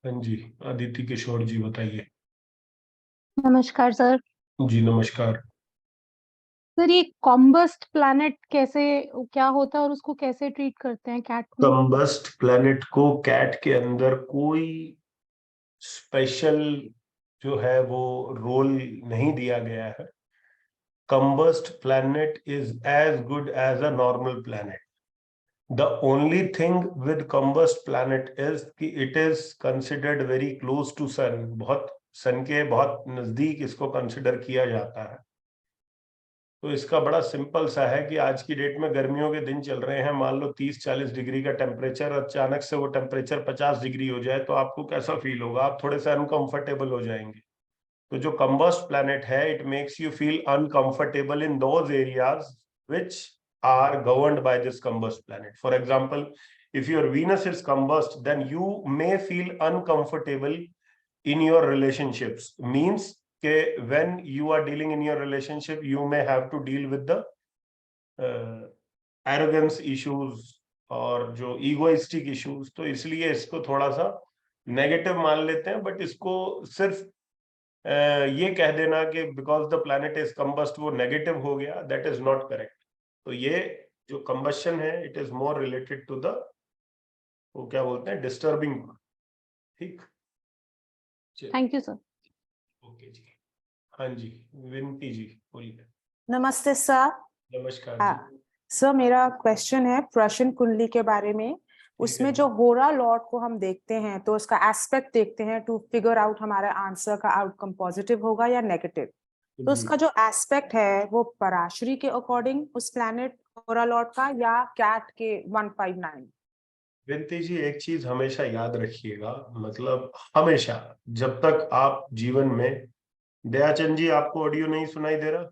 हाँ जी। अदिति किशोर जी बताइए। नमस्कार सर। जी नमस्कार। सर ये कॉम्बस्ट प्लैनेट कैसे, क्या होता है और उसको कैसे ट्रीट करते हैं कैट में? कंबस्ट प्लैनेट को कैट के अंदर कोई स्पेशल जो है वो रोल नहीं दिया गया है। Combust planet is as good as a normal planet. The only thing with combust planet is कि it is considered very close to sun, बहुत सन के बहुत नजदीक इसको कंसिडर किया जाता है। तो इसका बड़ा सिंपल सा है कि आज की डेट में गर्मियों के दिन चल रहे हैं, मान लो 30-40 डिग्री का टेम्परेचर, अचानक से वो टेम्परेचर 50 डिग्री हो जाए तो आपको कैसा फील होगा? आप थोड़े से अनकंफर्टेबल हो जाएंगे। तो जो कंबस्ट प्लैनेट है, it makes you feel uncomfortable in those areas which are governed by this combust planet. For example, if your Venus is combust, then you may feel uncomfortable in your relationships. Means कि when you are dealing in your relationship, you may have to deal with the arrogance issues और जो egoistic issues. तो इसलिए इसको थोड़ा सा negative मान लेते हैं, बट इसको सिर्फ ये कह देना कि because the planet is combust वो नेगेटिव हो गया, दैट इज नॉट करेक्ट। तो ये जो कंबशन है, it is more related to the, वो क्या बोलते हैं, डिस्टर्बिंग। ठीक। Thank you sir. ओके जी। हाँ जी। विनती जी बोलिए। नमस्ते सर। नमस्कार जी। हाँ सर, मेरा क्वेश्चन है प्रश्न कुंडली के बारे में। उसमें जो होरा लॉर्ड को हम देखते हैं तो उसका एस्पेक्ट देखते हैं टू फिगर आउट हमारे आंसर का आउटकम पॉजिटिव होगा या नेगेटिव। तो उसका जो एस्पेक्ट है वो पराशरी के अकॉर्डिंग उस प्लैनेट होरा लॉर्ड का या कैट के 159। विनती जी, एक चीज हमेशा याद रखिएगा, मतलब हमेशा, जब तक आप जीवन में, दयाचंद जी आपको ऑडियो नहीं सुनाई दे रहा?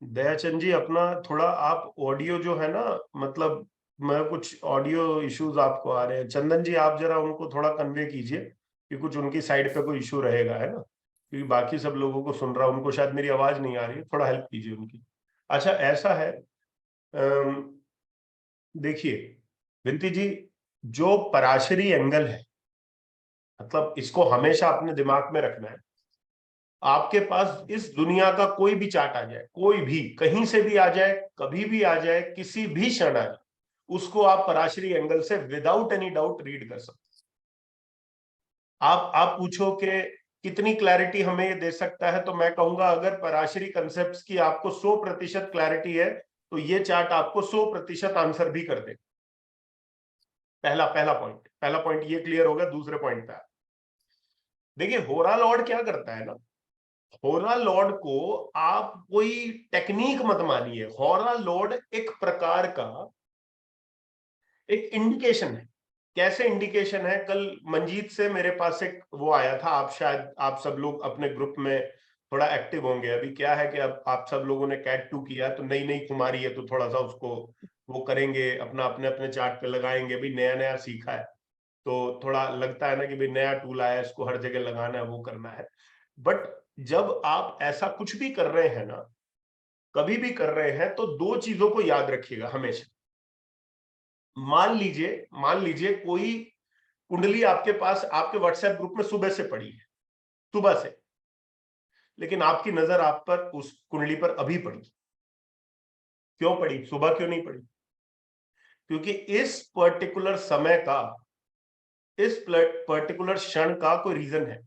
दयाचंद जी अपना थोड़ा आप ऑडियो जो है ना, मतलब मैं कुछ ऑडियो इश्यूज आपको आ रहे हैं। चंदन जी आप जरा उनको थोड़ा कन्वे कीजिए कि कुछ उनकी साइड पे कोई इशू रहेगा, है ना, क्योंकि बाकी सब लोगों को सुन रहा, उनको शायद मेरी आवाज नहीं आ रही है, थोड़ा हेल्प कीजिए उनकी। अच्छा ऐसा है, देखिए विनती जी, जो पराशरी एंगल है, मतलब इसको हमेशा अपने दिमाग में रखना है। आपके पास इस दुनिया का कोई भी चार्ट आ जाए, कोई भी कहीं से भी आ जाए, कभी भी आ जाए, किसी भी क्षण आ जाए, उसको आप पराशरी एंगल से विदाउट एनी डाउट रीड कर सकते हैं। आप पूछो कि कितनी क्लैरिटी हमें ये दे सकता है, तो मैं कहूंगा अगर पराशरी कंसेप्ट की आपको 100% क्लैरिटी है तो ये चार्ट आपको 100% आंसर भी कर दे। पहला पॉइंट ये क्लियर होगा। दूसरे पॉइंट पे देखिए, होरा लॉर्ड क्या करता है ना, होरा लॉर्ड को आप कोई टेक्निक मत मानिए। होरा लॉर्ड एक प्रकार का एक इंडिकेशन है। कैसे इंडिकेशन है? कल मंजीत से मेरे पास एक वो आया था, आप शायद आप सब लोग अपने ग्रुप में थोड़ा एक्टिव होंगे। अभी क्या है कि अब आप सब लोगों ने कैट 2 किया, तो नई नई कुमारी है, तो थोड़ा सा उसको वो करेंगे, अपना अपने अपने चार्ट पे लगाएंगे। भाई नया नया सीखा है तो थोड़ा लगता है ना कि भाई नया टूल आया है, इसको हर जगह लगाना है, वो करना है। बट जब आप ऐसा कुछ भी कर रहे हैं ना, कभी भी कर रहे हैं, तो दो चीजों को याद रखिएगा हमेशा। मान लीजिए कोई कुंडली आपके पास आपके व्हाट्सएप ग्रुप में सुबह से पड़ी है, सुबह से, लेकिन आपकी नजर आप पर उस कुंडली पर अभी पड़ी। क्यों पड़ी? सुबह क्यों नहीं पड़ी? क्योंकि इस पर्टिकुलर समय का, इस पर्टिकुलर क्षण का कोई रीजन है।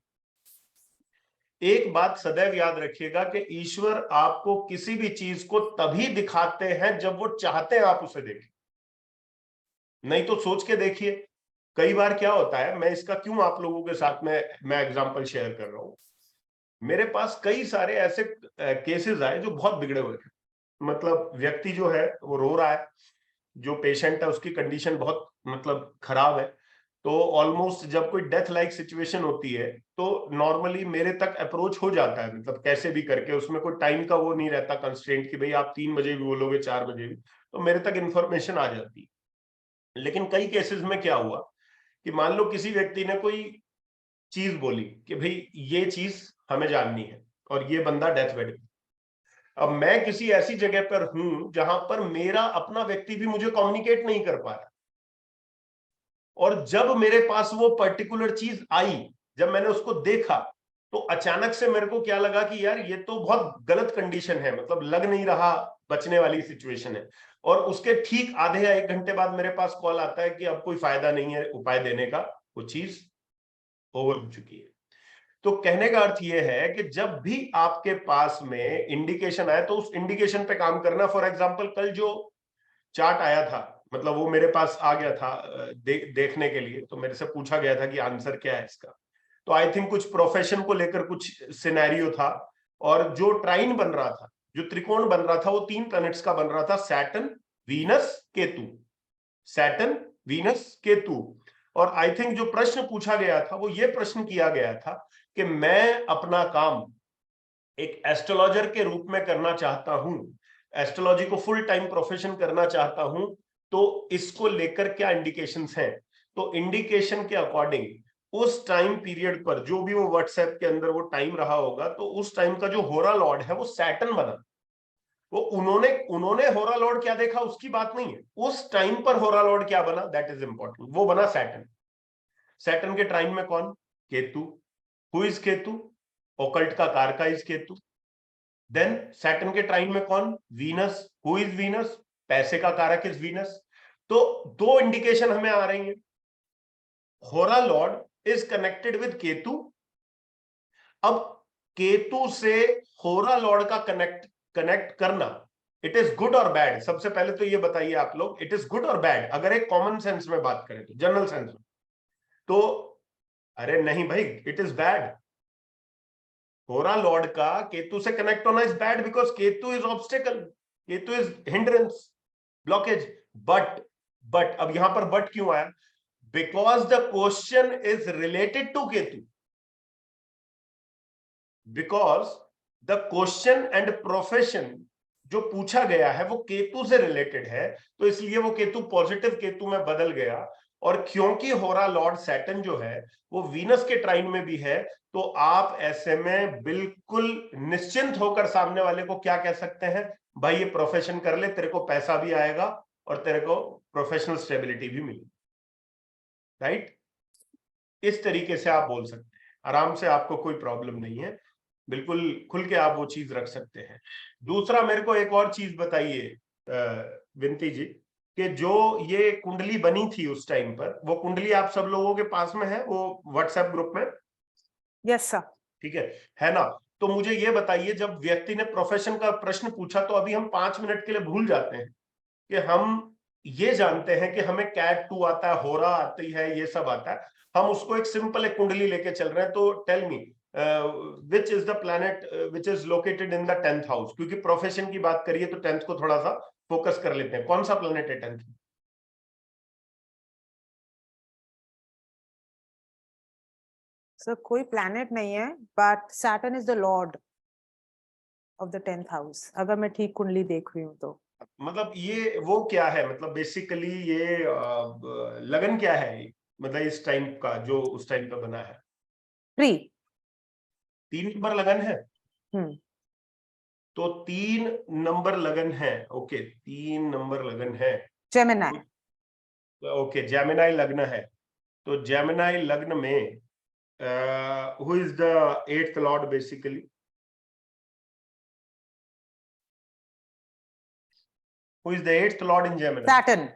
एक बात सदैव याद रखिएगा कि ईश्वर आपको किसी भी चीज को तभी दिखाते हैं जब वो चाहते हैं आप उसे देखें। नहीं तो सोच के देखिए, कई बार क्या होता है, मैं इसका क्यों आप लोगों के साथ में मैं एग्जांपल शेयर कर रहा हूं। मेरे पास कई सारे ऐसे केसेस आए जो बहुत बिगड़े हुए थे। मतलब व्यक्ति जो है वो रो रहा है, जो पेशेंट है उसकी कंडीशन बहुत मतलब खराब है। तो ऑलमोस्ट जब कोई डेथ लाइक सिचुएशन होती है तो नॉर्मली मेरे तक अप्रोच हो जाता है, मतलब कैसे भी करके, उसमें कोई टाइम का वो नहीं रहता कंस्ट्रेंट कि भाई आप 3 बजे भी बोलोगे, 4 बजे भी, तो मेरे तक इन्फॉर्मेशन आ जाती है। लेकिन कई केसेस में क्या हुआ कि मान लो किसी व्यक्ति ने कोई चीज बोली कि भाई ये चीज हमें जाननी है, और ये बंदा डेथ बेड। अब मैं किसी ऐसी जगह पर हूं जहां पर मेरा अपना व्यक्ति भी मुझे कम्युनिकेट नहीं कर पा रहा, और जब मेरे पास वो पर्टिकुलर चीज आई, जब मैंने उसको देखा, तो अचानक से मेरे को क्या लगा कि यार ये तो बहुत गलत कंडीशन है, मतलब लग नहीं रहा बचने वाली सिचुएशन है। और उसके ठीक आधे या 1 घंटे बाद मेरे पास कॉल आता है कि अब कोई फायदा नहीं है उपाय देने का, वो चीज ओवर हो चुकी है। तो कहने का अर्थ ये है कि जब भी आपके पास में इंडिकेशन आए तो उस इंडिकेशन पे काम करना। फॉर एग्जांपल कल जो चार्ट आया था, मतलब वो मेरे पास आ गया था देखने के लिए, तो मेरे से पूछा गया था कि आंसर क्या है इसका। तो आई थिंक कुछ प्रोफेशन को लेकर कुछ सिनेरियो था, और जो ट्राइन बन रहा था, जो त्रिकोण बन रहा था, वो 3 प्लैनेट्स का बन रहा था, Saturn, Venus, Ketu. Saturn, Venus, Ketu. और आई थिंक जो प्रश्न पूछा गया था वो ये प्रश्न किया गया था कि मैं अपना काम एक एस्ट्रोलॉजर के रूप में करना चाहता हूं, एस्ट्रोलॉजी को फुल टाइम प्रोफेशन करना चाहता हूं, तो इसको लेकर क्या इंडिकेशंस हैं। तो इंडिकेशन के अकॉर्डिंग उस टाइम पीरियड पर जो भी वो व्हाट्सएप के अंदर वो टाइम रहा होगा, तो उस टाइम का जो होरा लॉर्ड है वो सैटर्न बना। वो उन्होंने होरा लॉर्ड क्या देखा उसकी बात नहीं है, उस टाइम पर होरा लॉर्ड क्या बना, दैट इज इंपॉर्टेंट। वो बना सैटर्न। सैटर्न के ट्राइन में कौन, Ketu. Who is Ketu, occult का कारका इज केतु। देन सैटर्न के ट्राइन में कौन, वीनस। हु इज वीनस, पैसे का कारक इज वीनस। तो 2 इंडिकेशन हमें आ रही हैं। होरा Lord is connected with Ketu. अब केतु से होरा लॉर्ड का कनेक्ट करना, इट इज गुड और बैड। सबसे पहले तो ये बताइए आप लोग, इट इज गुड और बैड अगर एक कॉमन सेंस में बात करें, तो जनरल सेंस में तो अरे नहीं भाई, इट इज बैड। होरा लॉर्ड का केतु से कनेक्ट होना is bad, because Ketu is obstacle, Ketu is hindrance, blockage. But अब यहां पर बट क्यों आया, because the question is related to Ketu, because the question and profession जो पूछा गया है वो केतु से रिलेटेड है, तो इसलिए वो केतु पॉजिटिव केतु में बदल गया। और क्योंकि होरा लॉर्ड सैटर्न जो है वो वीनस के ट्राइन में भी है, तो आप ऐसे में बिल्कुल निश्चिंत होकर सामने वाले को क्या कह सकते हैं, भाई ये प्रोफेशन कर ले, तेरे को पैसा भी आएगा और तेरे को प्रोफेशनल स्टेबिलिटी भी मिलेगी। राइट, इस तरीके से आप बोल सकते हैं, आराम से, आपको कोई प्रॉब्लम नहीं है, बिल्कुल खुल के आप वो चीज रख सकते हैं। दूसरा मेरे को एक और चीज बताइए विनती जी, कि जो ये कुंडली बनी थी उस टाइम पर, वो कुंडली आप सब लोगों के पास में है वो व्हाट्सएप ग्रुप में? Yes sir. ठीक है ना? तो मुझे ये बताइए, जब व्यक्ति ने प्रोफेशन का प्रश्न पूछा, तो अभी हम 5 मिनट के लिए भूल जाते हैं कि हम ये जानते हैं कि हमें कैट 2 आता है, होरा आती है, ये सब आता है। हम उसको एक सिंपल एक कुंडली लेके चल रहे हैं। तो tell me which is the planet which is located in the 10th house, क्योंकि प्रोफेशन की बात करिए तो 10th को थोड़ा सा फोकस कर लेते हैं। कौन सा प्लैनेट है 10th? सर कोई प्लैनेट नहीं है, but Saturn is the Lord of the 10th house, अगर मैं ठीक कुंडली देख रही हूँ तो। मतलब ये वो क्या है, मतलब बेसिकली ये लगन क्या है, मतलब इस टाइम का जो उस टाइम का बना है? 3। 3 नंबर लगन है। हम्म। तो 3 नंबर लगन है, ओके, 3 नंबर लगन है। जेमिनी। ओके, जेमिनाई लग्न है। तो जेमिनाई लग्न में who is the 8th Lord basically? Who is the 8th lord in Gemini? Saturn.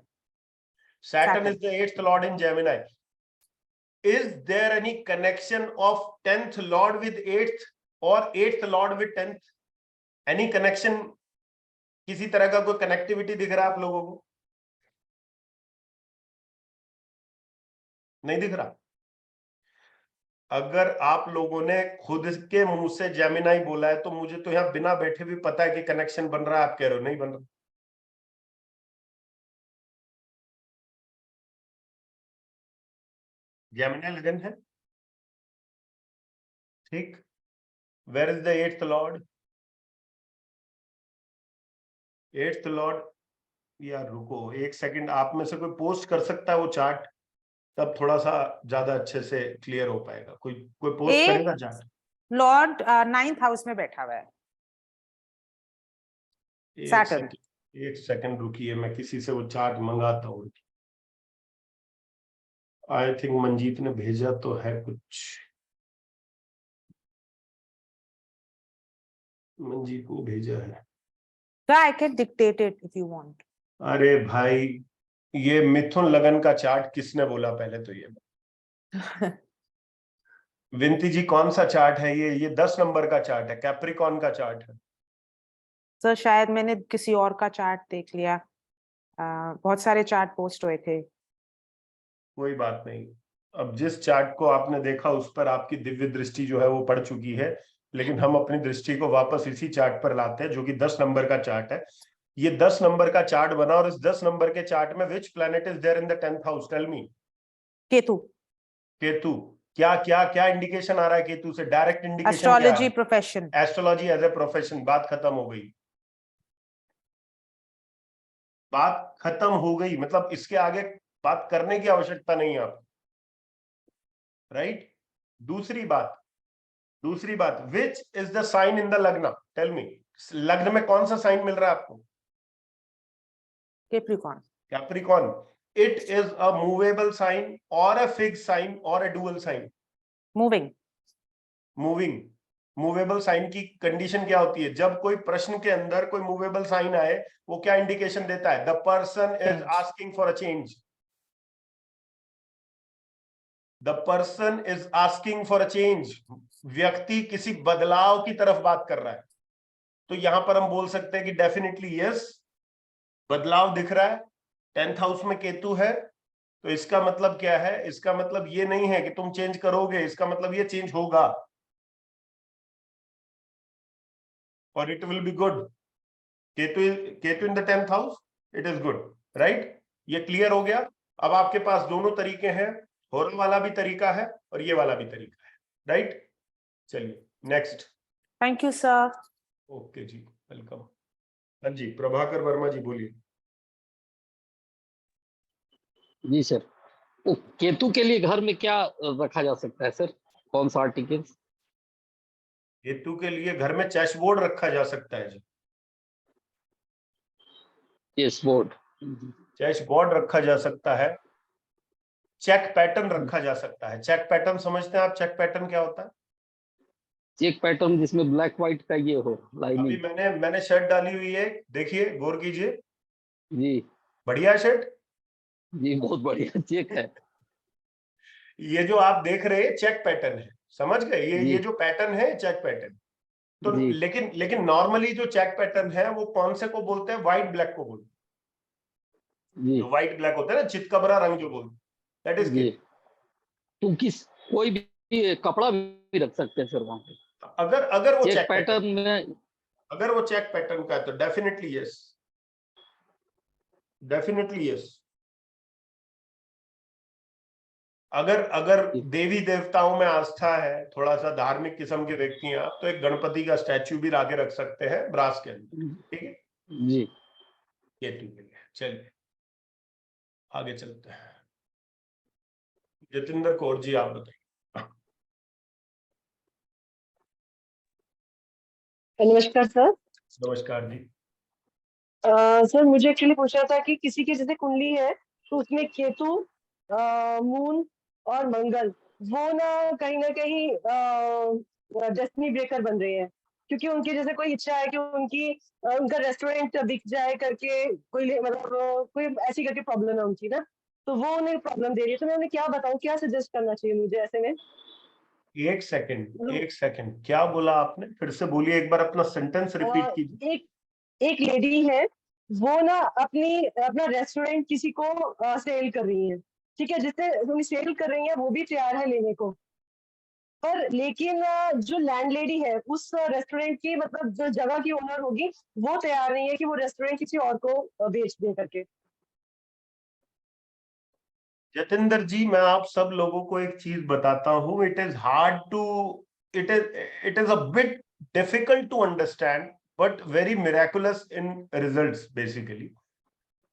Saturn is the 8th lord in Gemini. Is there any connection of 10th lord with 8th or 8th lord with 10th? Any connection? किसी तरह का कोई connectivity दिख रहा है आप लोगों को? नहीं दिख रहा? अगर आप लोगों ने खुद के मुंह से जेमिनाई बोला है, तो मुझे तो यहां बिना बैठे भी पता है कि कनेक्शन बन रहा है। आप कह रहे हो नहीं बन रहा। जेमिनाई लगन है, ठीक। Where is the 8th lord? 8th lord, यार रुको एक सेकंड, आप में से कोई पोस्ट कर सकता है वो चार्ट? तब थोड़ा सा ज्यादा अच्छे से क्लियर हो पाएगा। कोई कोई पोस्ट करेगा चार्ट? लॉर्ड 9th हाउस में बैठा हुआ है सैटर्न। एक सेकंड रुकिए, मैं किसी से वो चार्ट मंगाता हूँ। आई थिंक मंजीत ने भेजा तो है कुछ, मंजीत ने भेजा है। I can dictate it if you want. अरे भाई, ये मिथुन लगन का चार्ट किसने बोला पहले तो ये विनती जी, कौन सा चार्ट है ये 10 नंबर का चार्ट है, कैप्रिकॉन का चार्ट है। सर शायद मैंने किसी और का चार्ट देख लिया। बहुत सारे चार्ट पोस्ट हुए थे। कोई बात नहीं, अब जिस चार्ट को आपने देखा उस पर आपकी दिव्य दृष्टि जो है वो पड़ चुकी है, लेकिन हम अपनी दृष्टि को वापस इसी चार्ट पर लाते हैं जो कि 10 नंबर का चार्ट है। ये 10 नंबर का चार्ट बना, और इस 10 नंबर के चार्ट में which planet is there in the 10th house? Tell me. Ketu. Ketu. क्या क्या क्या इंडिकेशन आ रहा है केतु से? Direct indication. Astrology profession. Astrology as a profession. बात खत्म हो गई, बात खत्म हो गई, मतलब इसके आगे बात करने की आवश्यकता नहीं है आपको, राइट? दूसरी बात, which is the sign in the lagna? Tell me, लग्न में कौन सा साइन मिल रहा है आपको? Capricorn. Capricorn. It is a movable sign और अ फिक्स साइन और a dual sign? Moving. Movable sign की कंडीशन क्या होती है? जब कोई प्रश्न के अंदर कोई मूवेबल साइन आए, वो क्या इंडिकेशन देता है? The person is asking for a change. The person is asking for a change. व्यक्ति किसी बदलाव की तरफ बात कर रहा है। तो यहां पर हम बोल सकते हैं कि डेफिनेटली यस, बदलाव दिख रहा है। 10th हाउस में केतु है, तो इसका मतलब क्या है? इसका मतलब ये नहीं है कि तुम चेंज करोगे, इसका मतलब ये चेंज होगा और it will be good. Ketu in the 10th house, it is good, right? ये क्लियर हो गया। अब आपके पास दोनों तरीके हैं, होरल वाला भी तरीका है और ये वाला भी तरीका है, राइट? चलिए next. Thank you sir. Okay जी, वेलकम। हाँ जी, प्रभाकर वर्मा जी बोलिए। जी सर, तो केतु के लिए घर में क्या रखा जा सकता है सर? कौन सा आर्टिकल? केतु के लिए घर में चेस बोर्ड रखा जा सकता है जी। Chess board. चेस बोर्ड रखा जा सकता है। चेक पैटर्न रखा जा सकता है। चेक पैटर्न समझते हैं आप? चेक पैटर्न क्या होता है? चेक पैटर्न जिसमें ब्लैक व्हाइट का ये हो अभी लाइनिंग। मैंने शर्ट डाली हुई है, देखिए, गौर कीजिए। जी बढ़िया है शर्ट। जी, बहुत बढ़िया चेक है। ये जो आप देख रहे हैं चेक पैटर्न है, समझ गए? ये जो पैटर्न है चेक पैटर्न। तो जी लेकिन नॉर्मली जो चेक पैटर्न है वो कौन से को बोलते हैं? व्हाइट ब्लैक को बोलते हैं। जी जो व्हाइट ब्लैक होता है ना, चितकबरा रंग जो बोलते हैं, दैट इज जी। केतु। तो किस कोई भी कपड़ा भी रख सकते हैं सर वहां पे? अगर वो चेक चेक पैटर्न, पैटर्न में। अगर वो चेक पैटर्न का है तो डेफिनेटली यस, डेफिनेटली यस। अगर देवी देवताओं में आस्था है, थोड़ा सा धार्मिक किस्म के व्यक्ति हैं आप, तो एक गणपति का स्टैच्यू भी लाके रख सकते हैं ब्रास के अंदर, ठीक है? जी केतु के लिए। चलिए आगे चलते हैं। जतिंदर कौर जी, आप बताइए। नमस्कार सर। नमस्कार जी। सर मुझे एक्चुअली पूछना था कि किसी की जैसे कुंडली है तो उसमें केतु, मून और मंगल, वो ना कहीं डेस्टिनी ब्रेकर बन रहे हैं, क्योंकि उनकी जैसे कोई इच्छा है कि उनका रेस्टोरेंट दिख जाए करके, कोई मतलब कोई ऐसी करके प्रॉब्लम है उनकी ना, तो वो उन्हें प्रॉब्लम दे रही है। तो मैं उन्हें क्या बताऊं, क्या सजेस्ट करना चाहिए मुझे ऐसे में? एक सेकंड, क्या बोला आपने? फिर से बोलिए, एक बार अपना सेंटेंस रिपीट कीजिए। एक लेडी है, वो ना अपना रेस्टोरेंट किसी को सेल कर रही है, ठीक है, जिससे सेल कर रही है वो भी तैयार है लेने को, पर लेकिन जो लैंड लेडी है उस रेस्टोरेंट की, मतलब जो जगह की ओनर होगी, वो तैयार नहीं है कि वो रेस्टोरेंट किसी और को बेच दे करके। जतिंदर जी, मैं आप सब लोगों को एक चीज बताता हूं, it is hard to, it is a bit difficult to understand but very miraculous in results basically.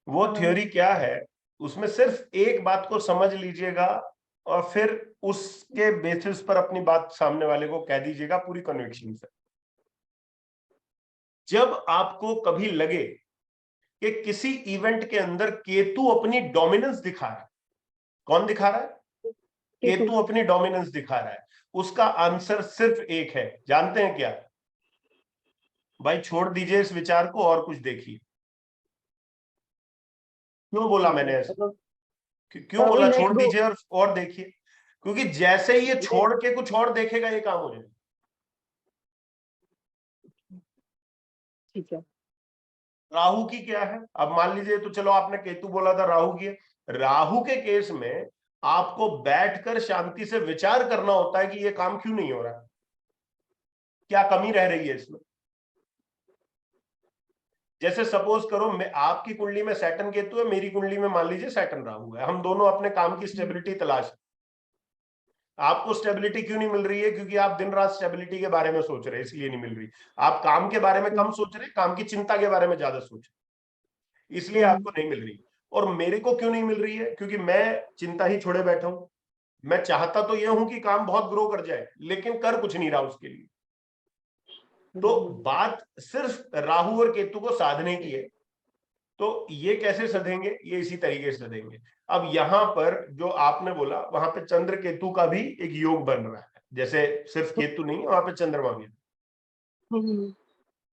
वो थ्योरी क्या है, उसमें सिर्फ एक बात को समझ लीजिएगा और फिर उसके बेसिस पर अपनी बात सामने वाले को कह दीजिएगा पूरी कन्विक्शन से। जब आपको कभी लगे कि किसी इवेंट के अंदर केतु अपनी डोमिनेंस दिखा रहा है, कौन दिखा रहा है? केतु अपनी डोमिनेंस दिखा रहा है। उसका आंसर सिर्फ एक है, जानते हैं क्या? भाई छोड़ दीजिए इस विचार को और कुछ देखिए। क्यों बोला मैंने ऐसे? क्यों बोला छोड़ दीजिए और देखिए? क्योंकि जैसे ही ये छोड़ के कुछ और देखेगा ये काम हो जाएगा। ठीक है। राहु की क्या है? अब मान लीजिए, तो चलो आपने केतु बोला था, राहु की है। राहु के केस में आपको बैठकर शांति से विचार करना होता है कि ये काम क्यों नहीं हो रहा, क्या कमी रह रही है इसमें। जैसे सपोज करो मैं, आपकी कुंडली में सैटर्न केतु है, मेरी कुंडली में मान लीजिए सैटर्न राहु है, हम दोनों अपने काम की स्टेबिलिटी तलाश। आपको स्टेबिलिटी क्यों नहीं मिल रही है? क्योंकि आप दिन रात स्टेबिलिटी के बारे में सोच रहे हैं, इसलिए नहीं मिल रही। आप काम के बारे में कम सोच रहे हैं, काम की चिंता के बारे में ज्यादा सोच रहे, इसलिए आपको नहीं मिल रही। और मेरे को क्यों नहीं मिल रही है? क्योंकि मैं चिंता ही छोड़े बैठा हूं। मैं चाहता तो ये हूं कि काम बहुत ग्रो कर जाए, लेकिन कर कुछ नहीं रहा उसके लिए। तो बात सिर्फ राहु और केतु को साधने की है। तो ये कैसे सधेंगे? ये इसी तरीके से सधेंगे। अब यहां पर जो आपने बोला, वहां पे चंद्र केतु का भी एक योग बन रहा है, जैसे सिर्फ केतु नहीं, वहां पे चंद्रमा भी है।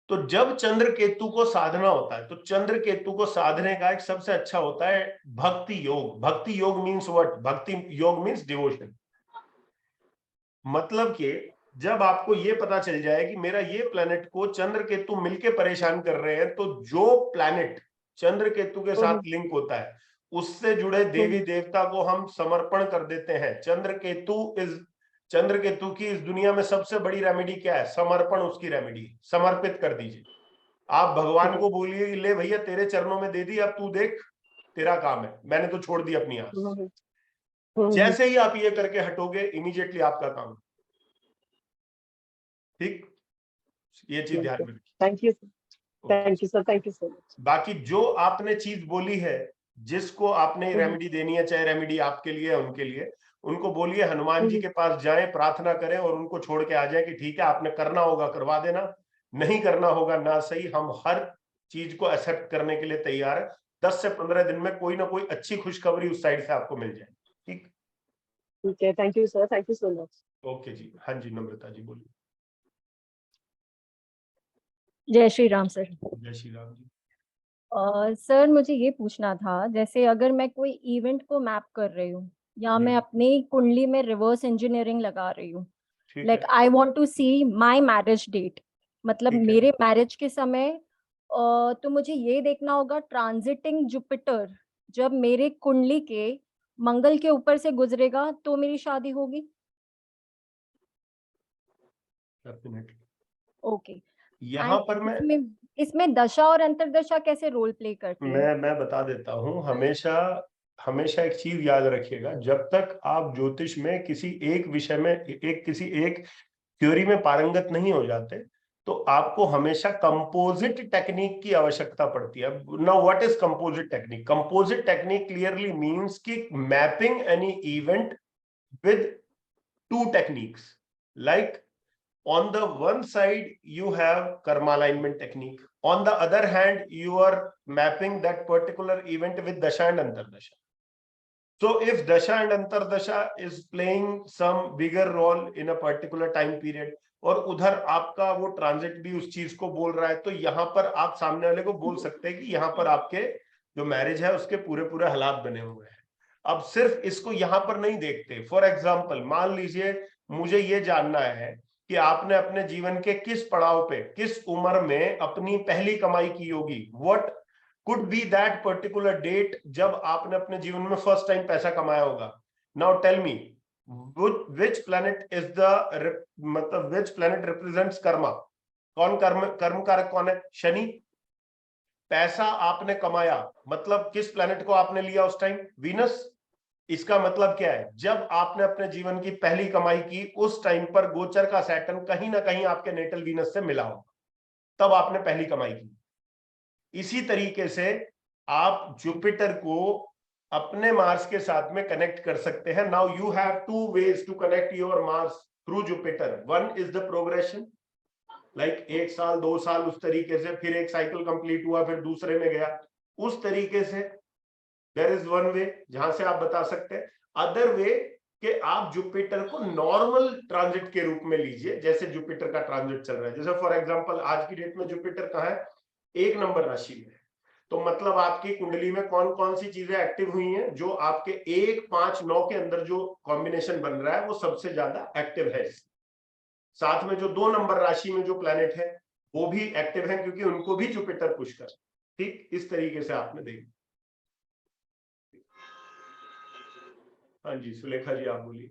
तो जब चंद्र केतु को साधना होता है, तो चंद्र केतु को साधने का एक सबसे अच्छा होता है भक्ति योग। भक्ति योग मीन्स व्हाट? भक्ति योग मीन्स डिवोशन। मतलब कि जब आपको ये पता चल जाए कि मेरा ये प्लैनेट को चंद्र केतु मिलके परेशान कर रहे हैं, तो जो प्लैनेट चंद्र केतु के साथ लिंक होता है, उससे जुड़े देवी देवता को हम समर्पण कर देते हैं। चंद्र केतु की इस दुनिया में सबसे बड़ी रेमेडी क्या है? समर्पण उसकी रेमेडी। समर्पित कर दीजिए। आप भगवान को बोलिए कि ले भैया तेरे चरणों में दे दी, अब तू देख, तेरा काम है, मैंने तो छोड़ दी अपनी आस। जैसे ही आप ये करके हटोगे, इमीडिएटली आपका काम। ठीक, ये चीज ध्यान में रखिए। Thank you sir, thank you so much. बाकी जो आपने चीज बोली है, जिसको आपने रेमेडी देनी है, चाहे रेमेडी आपके लिए है उनके लिए, उनको बोलिए हनुमान जी के पास जाएं, प्रार्थना करें और उनको छोड़ के आ जाए कि ठीक है, आपने करना होगा करवा देना, नहीं करना होगा ना सही। हम हर चीज को एक्सेप्ट करने के लिए तैयार है। 10 से 15 दिन में कोई ना कोई अच्छी खुशखबरी उस साइड से आपको मिल जाए। ठीक है, thank you sir, thank you so much. Okay जी, हाँ जी, नम्रता जी बोलिए। जय श्री राम सर। जय श्री राम जी। सर मुझे ये पूछना था, जैसे अगर मैं कोई इवेंट को मैप कर रही हूँ या मैं अपनी कुंडली में रिवर्स इंजीनियरिंग लगा रही हूँ, like I want to see my marriage date, मतलब मेरे मैरिज के समय, तो मुझे ये देखना होगा ट्रांजिटिंग जुपिटर जब मेरे कुंडली के मंगल के ऊपर से गुजरेगा तो मेरी शादी होगी। ओके। यहाँ पर मैं इसमें दशा और अंतरदशा कैसे रोल प्ले करती है? मैं बता देता हूँ। हमेशा एक चीज याद रखिएगा, जब तक आप ज्योतिष में किसी एक विषय में किसी एक थ्योरी में पारंगत नहीं हो जाते, तो आपको हमेशा कंपोजिट टेक्निक की आवश्यकता पड़ती है। Now what is composite technique? Composite technique clearly means कि mapping any event with two techniques. Like on the one side you have karma alignment technique, on the other hand you are mapping that particular event with dasha and antardasha. So if dasha and antardasha is playing some bigger role in a particular time period, और उधर आपका वो transit भी उस चीज को बोल रहा है, तो यहाँ पर आप सामने वाले को बोल सकते हैं कि यहाँ पर आपके जो मैरिज है उसके पूरे पूरे हालात बने हुए हैं। अब सिर्फ इसको यहाँ पर नहीं देखते। फॉर एग्जाम्पल, मान लीजिए मुझे ये जानना है कि आपने अपने जीवन के किस पड़ाव पे, किस उम्र में अपनी पहली कमाई की होगी। What could be that particular date जब आपने अपने जीवन में फर्स्ट टाइम पैसा कमाया होगा। Now tell me which planet is the मतलब which planet represents कर्मा? कौन कर्म कारक कौन है? शनि। पैसा आपने कमाया मतलब किस प्लेनेट को आपने लिया उस टाइम? वीनस। इसका मतलब क्या है? जब आपने अपने जीवन की पहली कमाई की, उस टाइम पर गोचर का सैटर्न कहीं ना कहीं आपके नेटल वीनस से मिला होगा, तब आपने पहली कमाई की। इसी तरीके से आप जुपिटर को अपने मार्स के साथ में कनेक्ट कर सकते हैं। Now you have two ways to connect your Mars through Jupiter. One is the progression, like 1 साल 2 साल उस तरीके से, फिर एक साइकिल कंप्लीट हुआ, फिर दूसरे में गया, उस तरीके से। देयर इज वन वे जहां से आप बता सकते हैं। अदर वे कि आप जुपिटर को नॉर्मल ट्रांजिट के रूप में लीजिए, जैसे जुपिटर का ट्रांजिट चल रहा है। जैसे फॉर एग्जांपल आज की डेट में जुपिटर कहाँ है? 1 नंबर राशि में। तो मतलब आपकी कुंडली में कौन कौन सी चीजें एक्टिव हुई हैं? जो आपके 1, 5, 9 के अंदर जो कॉम्बिनेशन बन रहा है वो सबसे ज्यादा एक्टिव है। साथ में जो 2 नंबर राशि में जो प्लैनेट है वो भी एक्टिव है, क्योंकि उनको भी जुपिटर पुश कर। ठीक इस तरीके से आपने देखा। हाँ जी सुलेखा जी, आप बोलिए।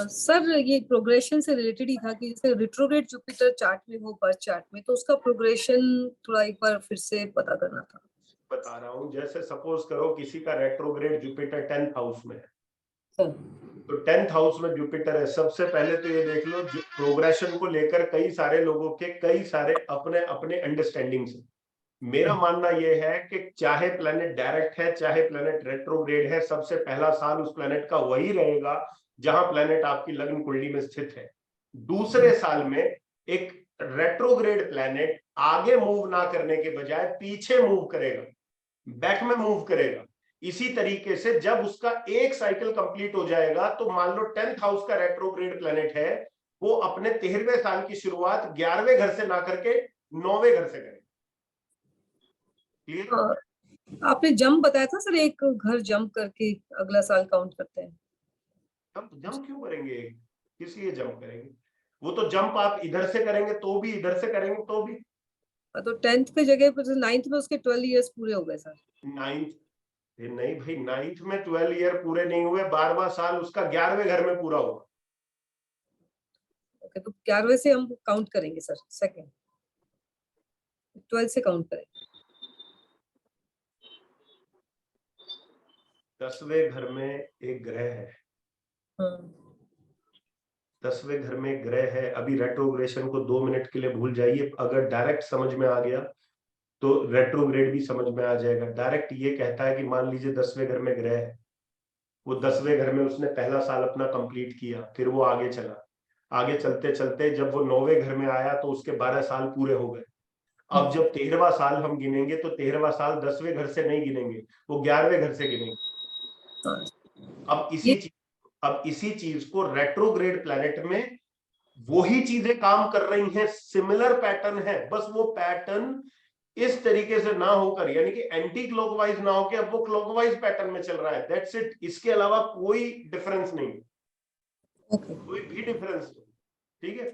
सर ये प्रोग्रेशन से रिलेटेड ही था कि जैसे रिट्रोग्रेड जुपिटर चार्ट में हो, बर्थ चार्ट में, तो उसका प्रोग्रेशन थोड़ा एक बार फिर से पता करना था। बता रहा हूं, जैसे सपोज करो किसी का रेट्रोग्रेड जुपिटर 10th हाउस में है, सर तो 10th हाउस में जुपिटर है। सबसे पहले तो ये देख लो प्रोग्रेशन को लेकर कई सारे लोगों के कई सारे अपने अपने अंडरस्टैंडिंग से। मेरा मानना यह है कि चाहे प्लेनेट डायरेक्ट है चाहे प्लेनेट रेट्रोग्रेड है, सबसे पहला साल उस प्लेनेट का वही रहेगा जहां प्लेनेट आपकी लग्न कुंडली में स्थित है। दूसरे साल में एक रेट्रोग्रेड प्लेनेट आगे मूव ना करने के बजाय पीछे मूव करेगा, बैक में मूव करेगा। इसी तरीके से जब उसका एक साइकिल कंप्लीट हो जाएगा तो मान लो 10th हाउस का रेट्रोग्रेड प्लेनेट है, वो अपने 13वें साल की शुरुआत 11वें घर से ना करके 9वें घर से करेगा। आपने जंप बताया था सर, एक घर जंप करके अगला साल काउंट करते हैं। जंप क्यों करेंगे? किस लिए जंप करेंगे? वो तो जंप आप इधर से करेंगे तो भी, इधर से करेंगे तो भी। तो 10th पे जगह पर 9th में उसके 12 इयर्स पूरे हो गए सर। 9th नहीं भाई, 9th में 12 ईयर पूरे नहीं हुए, 12वां साल उसका 11वें घर में पूरा हुआ। ओके, तो 11वें से हम काउंट करेंगे सर, सेकंड 12 से काउंट करेंगे। 10वें घर में एक ग्रह है। 10वें घर में ग्रह है। अभी रेट्रोग्रेशन को 2 मिनट के लिए भूल जाइए, अगर डायरेक्ट समझ में आ गया तो रेट्रोग्रेड भी समझ में आ जाएगा। डायरेक्ट ये कहता है कि मान लीजिए 10वें घर में ग्रह है, वो 10वें घर में उसने पहला साल अपना कंप्लीट किया, फिर वो आगे चला, आगे चलते चलते जब वो 9वें घर में आया तो उसके 12 साल पूरे हो गए। अब जब 13वां साल हम गिनेंगे तो 13वां साल 10वें घर से नहीं गिनेंगे, वो 11वें घर से गिनेंगे। अब इसी चीज को रेट्रोग्रेड प्लैनेट में वही चीजें काम कर रही हैं, सिमिलर पैटर्न है, बस वो पैटर्न इस तरीके से ना होकर, यानी कि एंटी क्लॉकवाइज ना होकर अब वो क्लॉकवाइज पैटर्न में चल रहा है। दैट्स इट, इसके अलावा कोई डिफरेंस नहीं। कोई भी डिफरेंस नहीं। ठीक है,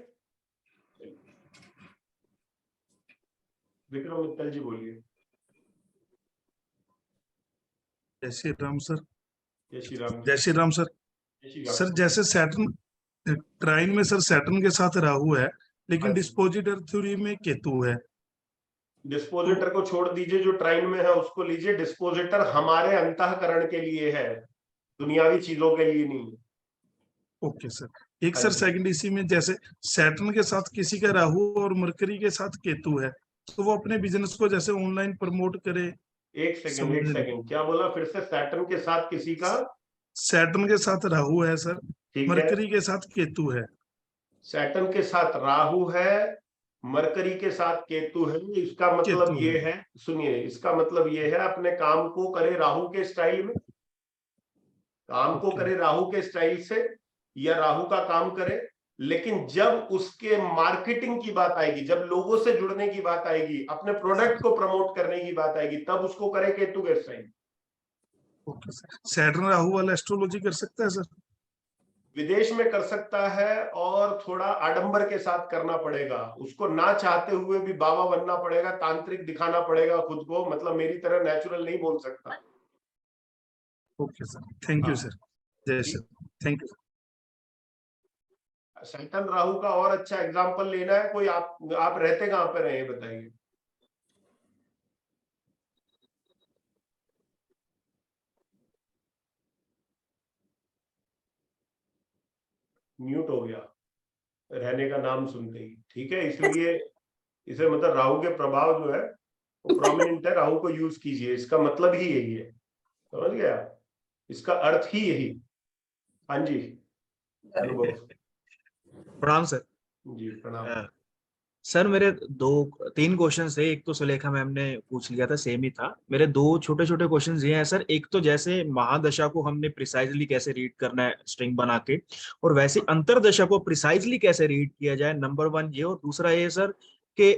विक्रम मित्तल जी बोलिए। जय श्री राम सर। जय श्री राम। जय श्री राम सर। सर जैसे सैटर्न ट्राइन में सर सैटर्न के साथ राहु है, लेकिन डिस्पोजिटर थ्योरी में केतु है। डिस्पोजिटर को छोड़ दीजिए, जो ट्राइन में है उसको लीजिए। डिस्पोजिटर हमारे अंतःकरण के लिए है, दुनियावी चीजों के लिए नहीं। Okay sir. एक सर सेकंड इसी में, जैसे सैटर्न के साथ किसी का राहु और मरकरी के साथ केतु है, तो वो अपने बिजनेस को जैसे ऑनलाइन प्रमोट करे। एक सेकंड, क्या बोला फिर से? सैटर्न के साथ किसी का? सैटर्न के साथ राहु है सर, मरकरी के साथ केतु है। सैटर्न के साथ राहु है, मरकरी के साथ केतु है। इसका मतलब ये है, सुनिए, इसका मतलब ये है अपने काम को करे राहु के स्टाइल में, काम को करे राहु के स्टाइल से, या राहु का काम करे। लेकिन जब उसके मार्केटिंग की बात आएगी, जब लोगों से जुड़ने की बात आएगी, अपने प्रोडक्ट को प्रमोट करने की बात आएगी, तब उसको करे केतु के style. Okay sir. Saturn Rahu वाला एस्ट्रोलॉजी कर सकता है सर? विदेश में कर सकता है, और थोड़ा आडंबर के साथ करना पड़ेगा उसको, ना चाहते हुए भी बाबा बनना पड़ेगा, तांत्रिक दिखाना पड़ेगा खुद को, मतलब मेरी तरह नेचुरल नहीं बोल सकता। Okay sir, thank you sir. जय sir, thank you. Saturn Rahu का और अच्छा एग्जांपल लेना है कोई? आप रहते कहां पर हैं ये बताइए। म्यूट हो गया रहने का नाम सुनते ही। ठीक है, इसलिए इसे मतलब राहु के प्रभाव जो है वो प्रोमिनेंट है, राहु को यूज कीजिए। इसका मतलब ही यही है, समझ गया? इसका अर्थ ही यही। हाँ जी, अनुभव। प्रणाम सर। जी प्रणाम। सर मेरे 3 क्वेश्चन थे, एक तो सुलेखा मैम ने पूछ लिया था, सेम ही था। मेरे 2 छोटे छोटे क्वेश्चन ये हैं सर। एक तो जैसे महादशा को हमने प्रिसाइजली कैसे रीड करना है स्ट्रिंग बना के, और वैसे अंतरदशा को प्रिसाइजली कैसे रीड किया जाए, नंबर 1 ये। और दूसरा ये सर कि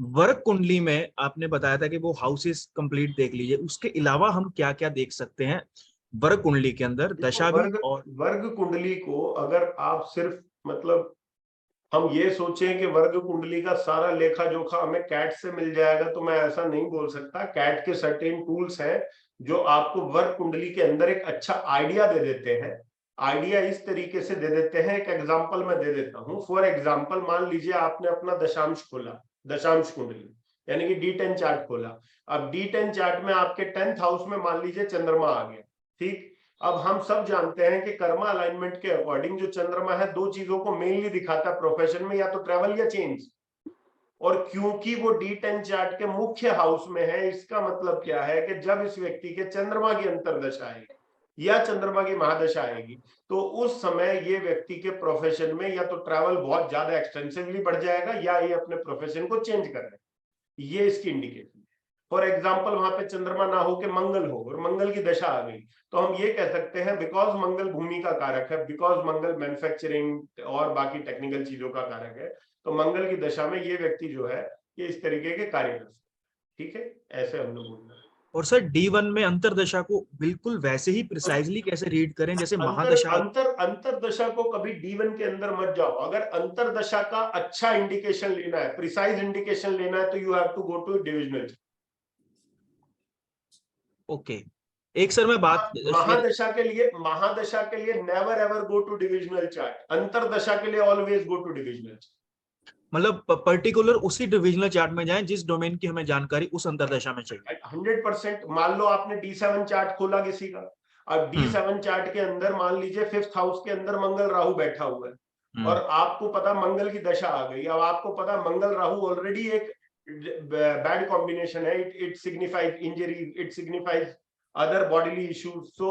वर्ग कुंडली में आपने बताया था कि वो हाउसेस कंप्लीट देख लीजिए, उसके अलावा हम क्या क्या देख सकते हैं वर्ग कुंडली के अंदर, दशा भी और वर्ग कुंडली को अगर आप सिर्फ मतलब हम ये सोचें कि वर्ग कुंडली का सारा लेखा जोखा हमें कैट से मिल जाएगा, तो मैं ऐसा नहीं बोल सकता। कैट के सर्टेन टूल्स हैं जो आपको वर्ग कुंडली के अंदर एक अच्छा आइडिया दे देते हैं। आइडिया इस तरीके से दे देते हैं, एक एग्जांपल मैं दे देता हूं। फॉर एग्जांपल मान लीजिए आपने अपना दशांश खोला, दशांश कुंडली यानी कि D10 चार्ट खोला। अब D10 चार्ट में आपके 10th हाउस में मान लीजिए चंद्रमा आ गया, ठीक। अब हम सब जानते हैं कि कर्मा अलाइनमेंट के अकॉर्डिंग जो चंद्रमा है 2 चीजों को मेनली दिखाता है प्रोफेशन में, या तो ट्रैवल या चेंज। और क्योंकि वो D10 चार्ट के मुख्य हाउस में है, इसका मतलब क्या है कि जब इस व्यक्ति के चंद्रमा की अंतर्दशा आएगी या चंद्रमा की महादशा आएगी, तो उस समय ये व्यक्ति के प्रोफेशन में या तो ट्रैवल बहुत ज्यादा एक्सटेंसिवली बढ़ जाएगा, या ये अपने प्रोफेशन को चेंज कर रहे हैं। ये इसकी इंडिकेशन है। फॉर एग्जाम्पल वहां पे चंद्रमा ना हो के मंगल हो और मंगल की दशा आ गई, तो हम ये कह सकते हैं बिकॉज मंगल भूमि का कारक है, बिकॉज मंगल मैन्युफैक्चरिंग और बाकी टेक्निकल चीजों का कारक है, तो मंगल की दशा में ये व्यक्ति जो है ये इस तरीके के कार्य कर सकते। ठीक है, ऐसे हम लोग बोलते हैं। और सर D1 में अंतरदशा को बिल्कुल वैसे ही प्रिसाइजली कैसे रीड करें जैसे महादशा? अंतरदशा को कभी D1 के अंदर मत जाओ। अगर अंतरदशा का अच्छा इंडिकेशन लेना है, प्रिसाइज इंडिकेशन लेना है, तो you have to go to divisional. Okay, एक सर मैं बात महादशा के लिए never ever go to divisional chart. अंतरदशा के लिए ऑलवेज गो टू डिविजनल। मतलब पर्टिकुलर उसी डिविजनल चार्ट में जाएं जिस डोमेन की हमें जानकारी उस अंतरदशा में चाहिए। 100%। मान लो आपने D7 चार्ट खोला किसी का, अब D7 चार्ट के अंदर मान लीजिए 5th हाउस के अंदर मंगल राहु बैठा हुआ है, और आपको पता मंगल की दशा आ गई। अब आपको पता मंगल राहु ऑलरेडी एक बैड कॉम्बिनेशन है, it signifies injury, it signifies other bodily issues. So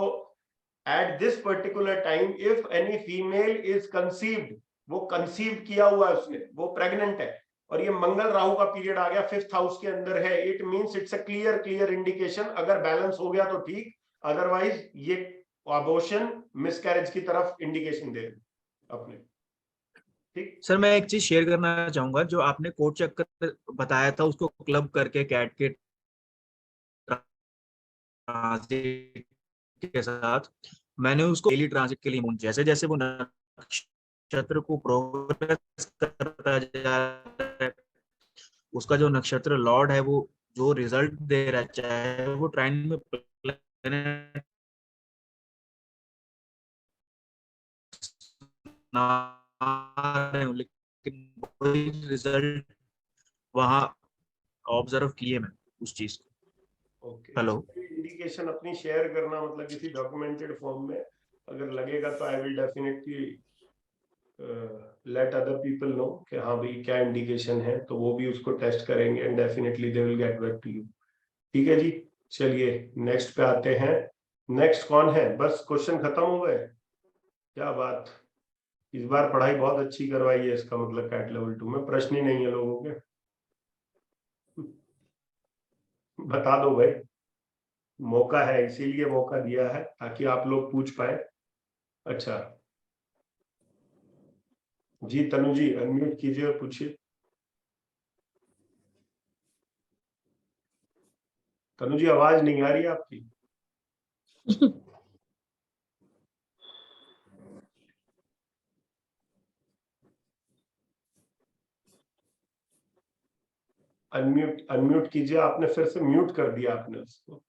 at this particular time if any female is conceived, वो कंसीव किया हुआ है उसने, वो प्रेग्नेंट है, और ये मंगल राहु का पीरियड आ गया 5th हाउस के अंदर है, it means it's a clear indication. अगर बैलेंस हो गया तो ठीक, अदरवाइज ये अबॉर्शन मिसकैरेज की तरफ इंडिकेशन दे अपने। ठीक सर, मैं एक चीज शेयर करना चाहूंगा, जो आपने कोट चक्कर बताया था उसको क्लब करके कैट के ट्रांजिट के साथ, मैंने उसको डेली ट्रांजिट के लिए जैसे जैसे वो नक्षत्र को प्रोग्रेस करता जा रहा है, उसका जो नक्षत्र लॉर्ड है वो जो रिजल्ट दे रहा है, चाहे वो ट्राइन में प्लैनेट लेकिन वही रिजल्ट वहां ऑब्जर्व किए मैं उस चीज को। ओके, हेलो, इंडिकेशन अपनी शेयर करना, मतलब किसी डॉक्यूमेंटेड फॉर्म में अगर लगेगा तो I will definitely let other people know कि हाँ भाई क्या इंडिकेशन है, तो वो भी उसको टेस्ट करेंगे and definitely they will get back to you. ठीक है जी, चलिए नेक्स्ट पे आते हैं। नेक्स्ट कौन है? बस क्वेश्चन खत्म हो गए? क्या बात, इस बार पढ़ाई बहुत अच्छी करवाई है, इसका मतलब कैट लेवल 2 में प्रश्न ही नहीं है लोगों के। बता दो भाई, मौका है, इसीलिए मौका दिया है ताकि आप लोग पूछ पाए। अच्छा जी, तनु जी अनम्यूट कीजिए और पूछिए। तनु जी आवाज नहीं आ रही है आपकी। अनम्यूट कीजिए, आपने फिर से म्यूट कर दिया आपने उसको।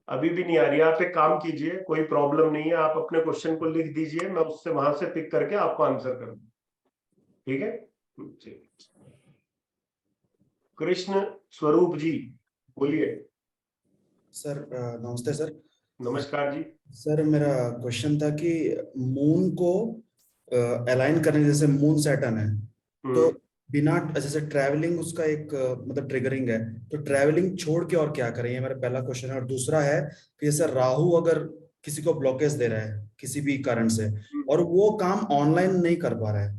अभी भी नहीं आ रही है। आप एक काम कीजिए, कोई प्रॉब्लम नहीं है, आप अपने क्वेश्चन को लिख दीजिए, मैं उससे वहां से पिक करके आपको आंसर कर दूं। ठीक है, कृष्ण स्वरूप जी बोलिए। सर नमस्ते सर। नमस्कार जी। सर मेरा क्वेश्चन था कि मून को अलाइन करने, जैसे मून सैटर्न है, तो बिना जैसे ट्रैवलिंग उसका एक मतलब ट्रिगरिंग है, तो ट्रैवलिंग छोड़ के और क्या करें, ये मेरा पहला क्वेश्चन है। और दूसरा है कि जैसे राहु अगर किसी को ब्लॉकेज दे रहा है किसी भी कारण से, और वो काम ऑनलाइन नहीं कर पा रहा है,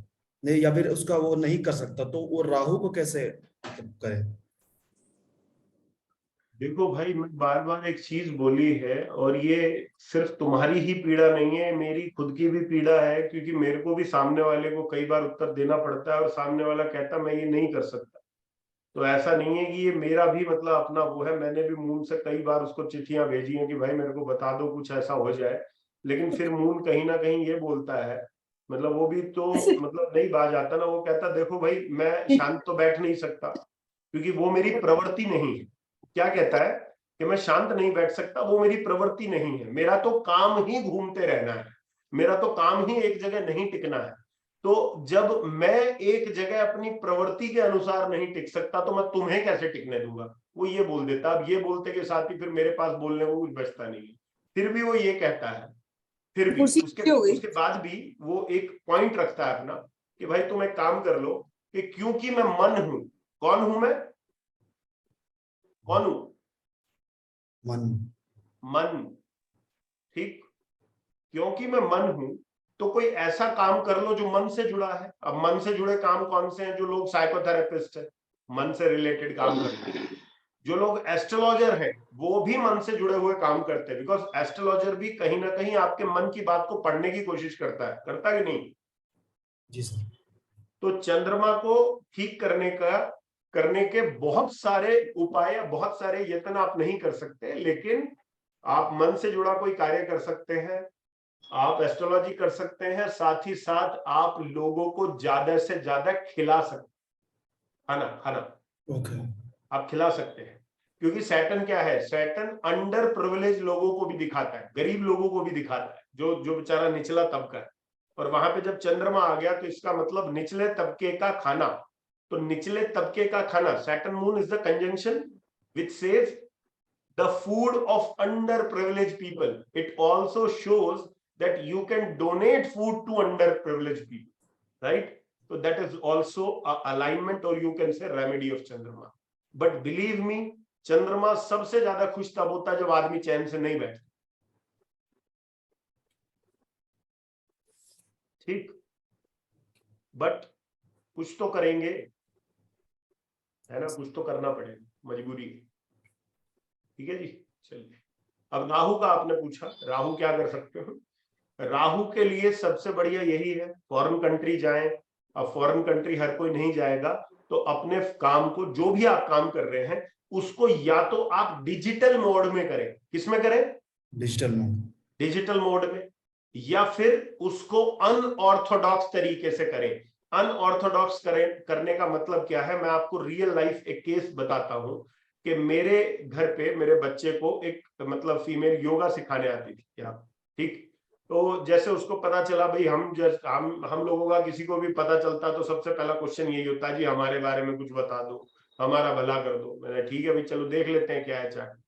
नहीं, या फिर उसका वो नहीं कर सकता, तो वो राहु को कैसे करे? देखो भाई, मैं बार बार एक चीज बोली है, और ये सिर्फ तुम्हारी ही पीड़ा नहीं है, मेरी खुद की भी पीड़ा है, क्योंकि मेरे को भी सामने वाले को कई बार उत्तर देना पड़ता है और सामने वाला कहता मैं ये नहीं कर सकता। तो ऐसा नहीं है कि ये मेरा भी मतलब अपना वो है, मैंने भी मून से कई बार उसको चिट्ठियां भेजी हैं कि भाई मेरे को बता दो, कुछ ऐसा हो जाए। लेकिन फिर मून कहीं ना कहीं ये बोलता है, मतलब वो भी तो मतलब नहीं बाज आता ना, वो कहता देखो भाई मैं शांत तो बैठ नहीं सकता, क्योंकि वो मेरी प्रवृत्ति नहीं है। क्या कहता है कि मैं शांत नहीं बैठ सकता, वो मेरी प्रवृत्ति नहीं है, मेरा तो काम ही घूमते रहना है, मेरा तो काम ही एक जगह नहीं टिकना है। तो जब मैं एक जगह अपनी प्रवृत्ति के अनुसार नहीं टिक सकता, तो मैं तुम्हें कैसे टिकने दूंगा, वो ये बोल देता। अब ये बोलते के साथ ही फिर मेरे पास बोलने को कुछ बचता नहीं है, फिर भी वो ये कहता है। फिर भी उसके बाद भी वो एक पॉइंट रखता है अपना कि भाई तुम एक काम कर लो कि क्योंकि मैं मन हूं। कौन हूं मैं? कौन हूं? मन। ठीक, क्योंकि मैं मन हूं तो कोई ऐसा काम कर लो जो मन से जुड़ा है। अब मन से जुड़े काम कौन से हैं? जो लोग साइकोथेरेपिस्ट है, मन से रिलेटेड काम करते हैं। जो लोग एस्ट्रोलॉजर हैं, वो भी मन से जुड़े हुए काम करते हैं, बिकॉज एस्ट्रोलॉजर भी कहीं ना कहीं आपके मन की बात को पढ़ने की कोशिश करता है, करता है कि नहीं? जी सर। तो चंद्रमा को ठीक करने के बहुत सारे उपाय, बहुत सारे यत्न आप नहीं कर सकते, लेकिन आप मन से जुड़ा कोई कार्य कर सकते हैं, आप एस्ट्रोलॉजी कर सकते हैं, साथ ही साथ आप लोगों को ज्यादा से ज्यादा खिला सकते हैं, खाना आप खिला सकते हैं। क्योंकि सैटर्न क्या है? सैटर्न अंडर प्रिविलेज लोगों को भी दिखाता है, गरीब लोगों को भी दिखाता है, जो बेचारा निचला तबका है। और वहां पे जब चंद्रमा आ गया तो इसका मतलब निचले तबके का खाना। तो निचले तबके का खाना, Saturn moon is the conjunction which says the food of underprivileged people. It also shows that you can donate food to underprivileged people, right? So that is also a alignment, or you can say remedy of Chandrama. But believe me, Chandrama सबसे ज्यादा खुश तब होता है जब आदमी चैन से नहीं बैठता। ठीक, बट कुछ तो करेंगे, है ना? कुछ तो करना पड़ेगा, मजबूरी है। ठीक है जी, चलिए। अब राहु का आपने पूछा, राहु क्या कर सकते हो? राहु के लिए सबसे बढ़िया यही है, फॉरेन कंट्री जाएं। अब फॉरेन कंट्री हर कोई नहीं जाएगा, तो अपने काम को, जो भी आप काम कर रहे हैं, उसको या तो आप डिजिटल मोड में करें। किसमें करें? डिजिटल मोड में, या फिर उसको अनऑर्थोडॉक्स तरीके से करें। अनऑर्थोडॉक्स करने का मतलब क्या है? मैं आपको रियल लाइफ एक केस बताता हूं कि मेरे घर पे मेरे बच्चे को एक मतलब फीमेल योगा सिखाने आती थी यहाँ। ठीक, तो जैसे उसको पता चला, भाई हम लोगों का किसी को भी पता चलता तो सबसे पहला क्वेश्चन यही होता है, जी हमारे बारे में कुछ बता दो, हमारा भला कर दो। मैंने ठीक है भाई, चलो देख लेते हैं क्या है चार्ट।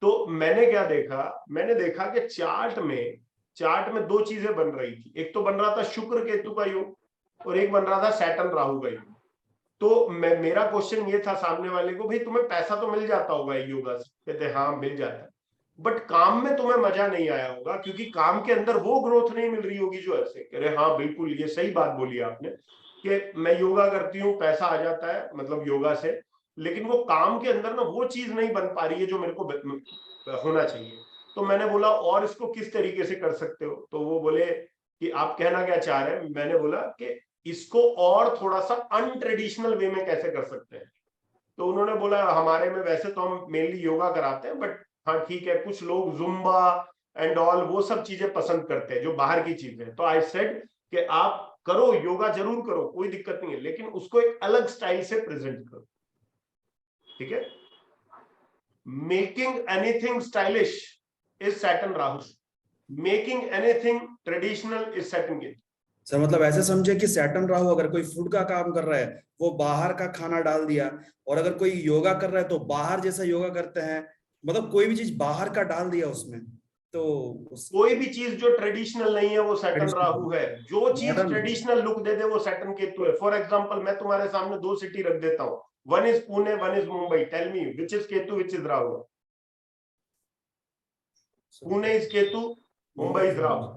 तो मैंने क्या देखा? मैंने देखा कि चार्ट में दो चीजें बन रही थी। एक तो बन रहा था शुक्र केतु का योग, और एक बन रहा था सैटर्न राहु का योग। तो मेरा क्वेश्चन ये था सामने वाले को, भाई तुम्हें पैसा तो मिल जाता होगा योगा से? कहते हाँ मिल जाता है, बट काम में तुम्हें मजा नहीं आया होगा, क्योंकि काम के अंदर वो ग्रोथ नहीं मिल रही होगी जो ऐसे। कह रहे हाँ बिल्कुल, ये सही बात बोली आपने कि मैं योगा करती हूँ, पैसा आ जाता है मतलब योगा से, लेकिन वो काम के अंदर ना वो चीज नहीं बन पा रही है जो मेरे को होना चाहिए। तो मैंने बोला और इसको किस तरीके से कर सकते हो? तो वो बोले कि आप कहना क्या चाह रहे हैं? मैंने बोला कि इसको और थोड़ा सा अनट्रेडिशनल वे में कैसे कर सकते हैं? तो उन्होंने बोला हमारे में वैसे तो हम मेनली योगा कराते हैं, बट हाँ ठीक है, कुछ लोग जुम्बा एंड ऑल वो सब चीजें पसंद करते हैं जो बाहर की चीजें। तो आई सेड कि आप करो योगा, जरूर करो, कोई दिक्कत नहीं है, लेकिन उसको एक अलग स्टाइल से प्रेजेंट करो। ठीक है, making anything stylish is Saturn Rahu, making anything traditional is Saturn Ketu. Sir मतलब ऐसे समझे कि सैटर्न राहु अगर कोई फूड का काम कर रहा है, वो बाहर का खाना डाल दिया, और अगर कोई योगा कर रहा है तो बाहर जैसा योगा करते हैं, मतलब कोई भी चीज बाहर का डाल दिया उसमें, तो कोई भी चीज जो ट्रेडिशनल नहीं है वो सैटर्न राहु है। जो चीज ट्रेडिशनल लुक दे दे वो सैटर्न केतु है। फॉर एग्जांपल मैं तुम्हारे सामने दो सिटी रख देता हूं, one is Pune, one is Mumbai, tell me which is Ketu, which is Rahu? Pune is Ketu, Mumbai is Rahu.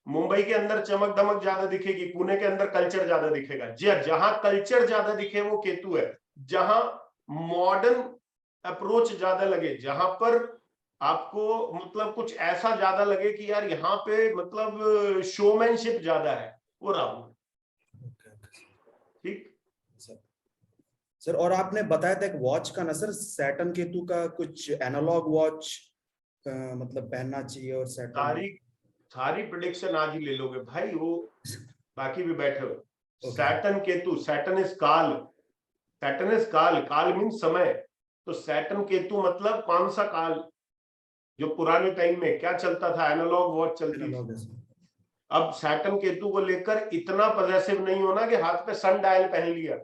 Mumbai के अंदर चमक दमक ज्यादा दिखेगी, पुणे के अंदर कल्चर ज्यादा दिखेगा। जहां कल्चर ज्यादा दिखे वो केतु है, जहां मॉडर्न अप्रोच ज्यादा लगे, जहां पर आपको मतलब कुछ ऐसा ज्यादा लगे कि यार यहाँ पे मतलब शोमैनशिप ज्यादा है, वो राहु। ठीक सर, और आपने बताया था एक वॉच का ना सर, सैटर्न केतु का कुछ एनालॉग वॉच मतलब पहनना चाहिए, और सैटर्न सारी प्रेडिक्शन आज ही ले लोगे भाई, वो बाकी भी बैठे हो। सैटर्न केतु, सैटर्न इज काल, सैटर्न इज काल, काल मीन समय। तो सैटर्न केतु मतलब कौन सा काल, जो पुराने टाइम में क्या चलता था, एनालॉग वॉच चलती थी। अब सैटर्न केतु को लेकर इतना पॉजेसिव नहीं होना कि हाथ पे सन डायल पहन लिया,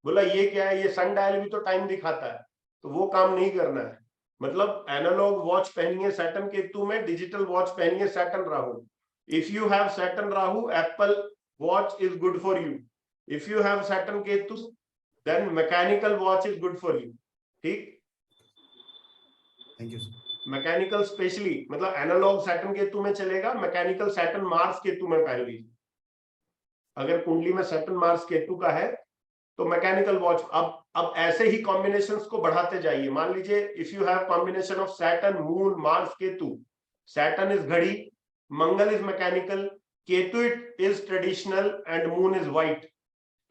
बोला ये क्या है, ये सन डायल भी तो टाइम दिखाता है, तो वो काम नहीं करना है। मतलब एनालॉग वॉच पहनिए सैटर्न केतु में, डिजिटल वॉच पहनिए Saturn Rahu. If you have Saturn Rahu, Apple watch is good for you. If you have Saturn Ketu, then mechanical watch is good for you. ठीक, थैंक यू। मैकेनिकल स्पेशली मतलब analogue Saturn Ketu में चलेगा, mechanical Saturn Mars Ketu में पहन लीजिए। अगर कुंडली में सैटर्न मार्स केतु का है तो मैकेनिकल वॉच। अब ऐसे ही कॉम्बिनेशंस को बढ़ाते जाइए। मान लीजिए if you have combination of Saturn moon Mars Ketu, Saturn is घड़ी, Mangal is mechanical, Ketu it is traditional and moon is white.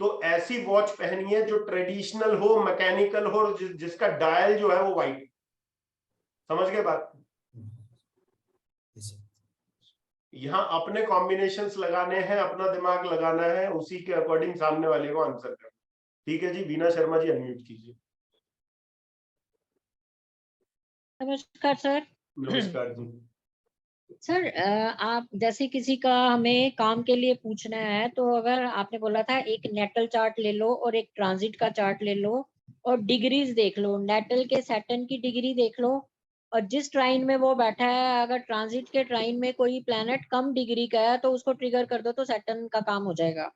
तो ऐसी वॉच पहनिए जो ट्रेडिशनल हो, मैकेनिकल हो, जिसका डायल जो है वो व्हाइट। समझ गए बात? यहाँ अपने कॉम्बिनेशंस लगाने हैं, अपना दिमाग लगाना है, उसी के अकॉर्डिंग सामने वाले को आंसर करना। ठीक है जी, बीना शर्मा जी अनम्यूट कीजिए। नमस्कार सर। नमस्कार जी। सर आप जैसे किसी का हमें काम के लिए पूछना है, तो अगर आपने बोला था एक नेटल चार्ट ले लो और एक ट्रांजिट का चार्ट ले लो और डिग्रीज देख लो, नेटल के सैटर्न की डिग्री देख लो, और जिस ट्राइन में वो बैठा है अगर ट्रांजिट के ट्राइन में कोई प्लैनेट कम डिग्री का है तो उसको ट्रिगर कर दो तो सैटर्न का काम हो जाएगा।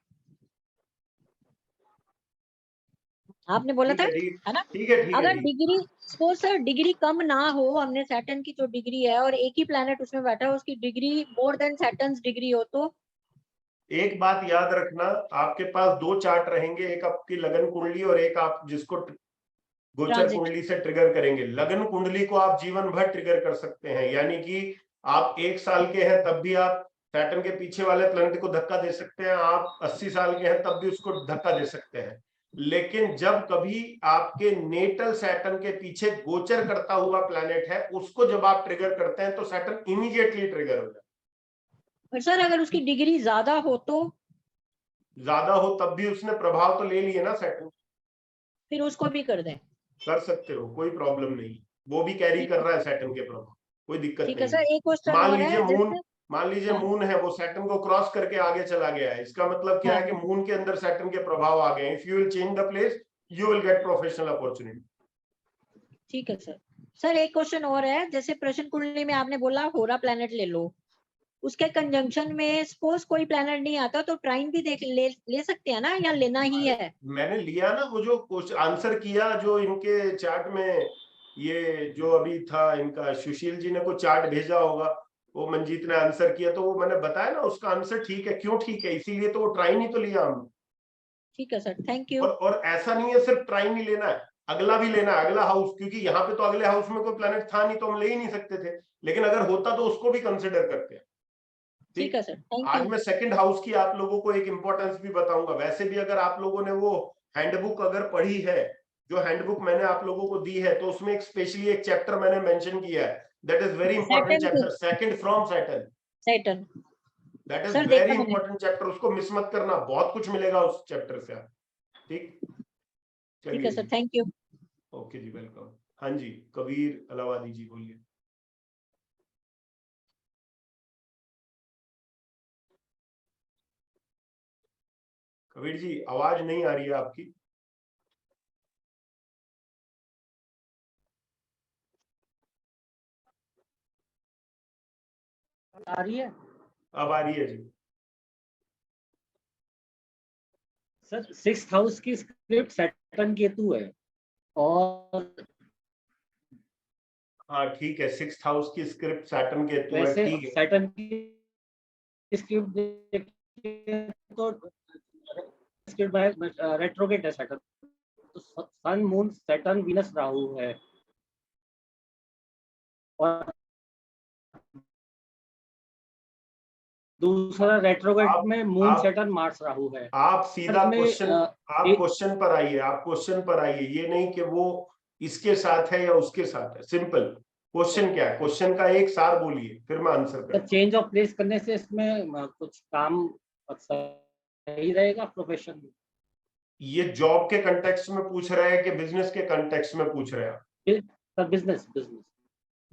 आपने बोला था, है ना? ठीक है, अगर डिग्री सपोज सर डिग्री कम ना हो, हमने सैटर्न की जो डिग्री है और एक ही प्लैनेट उसमें बैठा है, उसकी degree more than Saturn's degree हो तो? एक बात याद रखना, आपके पास दो चार्ट रहेंगे, एक आपकी लगन कुंडली और एक आप जिसको गोचर कुंडली से ट्रिगर करेंगे। लगन कुंडली को आप जीवन भर ट्रिगर कर सकते हैं, यानी कि आप 1 साल के हैं तब भी आप सैटर्न के पीछे वाले प्लैनेट को धक्का दे सकते हैं, आप 80 साल के हैं तब भी उसको धक्का दे सकते हैं। लेकिन जब कभी आपके नेटल सैटर्न के पीछे गोचर करता हुआ प्लैनेट है, उसको जब आप ट्रिगर करते हैं तो सैटर्न इमीडिएटली ट्रिगर हो जाता है। पर सर अगर उसकी डिग्री ज्यादा हो तो? ज्यादा हो तब भी उसने प्रभाव तो ले लिए ना सैटर्न, फिर उसको भी कर दें? कर सकते हो, कोई प्रॉब्लम नहीं, वो भी कैरी कर रहा है सैटर्न के प्रभाव, कोई दिक्कत नहीं। ठीक है सर, एक क्वेश्चन मान लीजिए मून है, वो सैटर्न को क्रॉस करके आगे चला गया है, इसका मतलब क्या है कि मून के अंदर सैटर्न के प्रभाव आ गए। If you will change the place you will gate professional opportunity. ठीक है सर। सर एक क्वेश्चन और है, जैसे प्रश्न कुंडली में आपने बोला होरा प्लैनेट ले लो, उसके कंजंक्शन में सपोज कोई प्लैनेट नहीं आता तो ट्राइन भी देख ले सकते हैं ना, या लेना ही है? मैंने लिया ना, वो जो क्वेश्चन आंसर किया जो इनके चार्ट में, ये जो अभी था इनका, सुशील जी ने कोई चार्ट भेजा होगा, वो मंजीत ने आंसर किया, तो वो मैंने बताया ना उसका आंसर ठीक है। क्यों ठीक है? इसीलिए तो वो ट्राइन ही तो लिया हमने। ठीक है सर, थैंक यू। और ऐसा नहीं है सिर्फ ट्राइन ही लेना है, अगला भी लेना है, अगला हाउस, क्योंकि यहाँ पे तो अगले हाउस में कोई प्लैनेट था नहीं तो हम ले ही नहीं सकते थे, लेकिन अगर होता तो उसको भी कंसिडर करते हैं। ठीक है सर, थैंक आज यू। मैं सेकंड हाउस की आप लोगों को एक इंपॉर्टेंस भी बताऊंगा। वैसे भी अगर आप लोगों ने वो हैंडबुक अगर पढ़ी है, जो हैंडबुक मैंने आप लोगों को दी है, तो उसमें एक स्पेशली एक चैप्टर मैंने मेंशन किया है, that is very important chapter, second from Saturn. Saturn, that is very important chapter, उसको मिस मत करना, बहुत कुछ मिलेगा उस चैप्टर से। ठीक है सर, थैंक यू। ओके जी, वेलकम। हाँ जी, कबीर अलावादी जी बोलिए। कबीर जी आवाज नहीं आ रही है आपकी। आ रही है? अब आ रही है जी। सर 6th हाउस की स्क्रिप्ट सैटर्न केतु है, और हाँ ठीक है, 6th हाउस की स्क्रिप्ट सैटर्न केतु है, ठीक है। सैटर्न की स्क्रिप्ट देखिए तो स्क्रिप्ट में रेट्रोगेट है सैटर्न, तो sun moon Saturn Venus Rahu है, और दूसरा रेट्रोगेट में मून सैटर्न मार्स राहु है। आप सीधा क्वेश्चन, आप एक- क्वेश्चन पर आइए, आप क्वेश्चन पर आइए, ये नहीं कि वो इसके साथ है या उसके साथ है। सिंपल क्वेश्चन क्या है, क्वेश्चन का एक सार बोलिए, फिर मैं आंसर करूँ। चेंज ऑफ प्लेस करने से इसमें कुछ काम सही रहेगा प्रोफेशन? ये जॉब के कंटेक्स्ट में पूछ रहे हैं कि बिजनेस के कंटेक्स्ट में पूछ रहे हैं? सर बिजनेस बिजनेस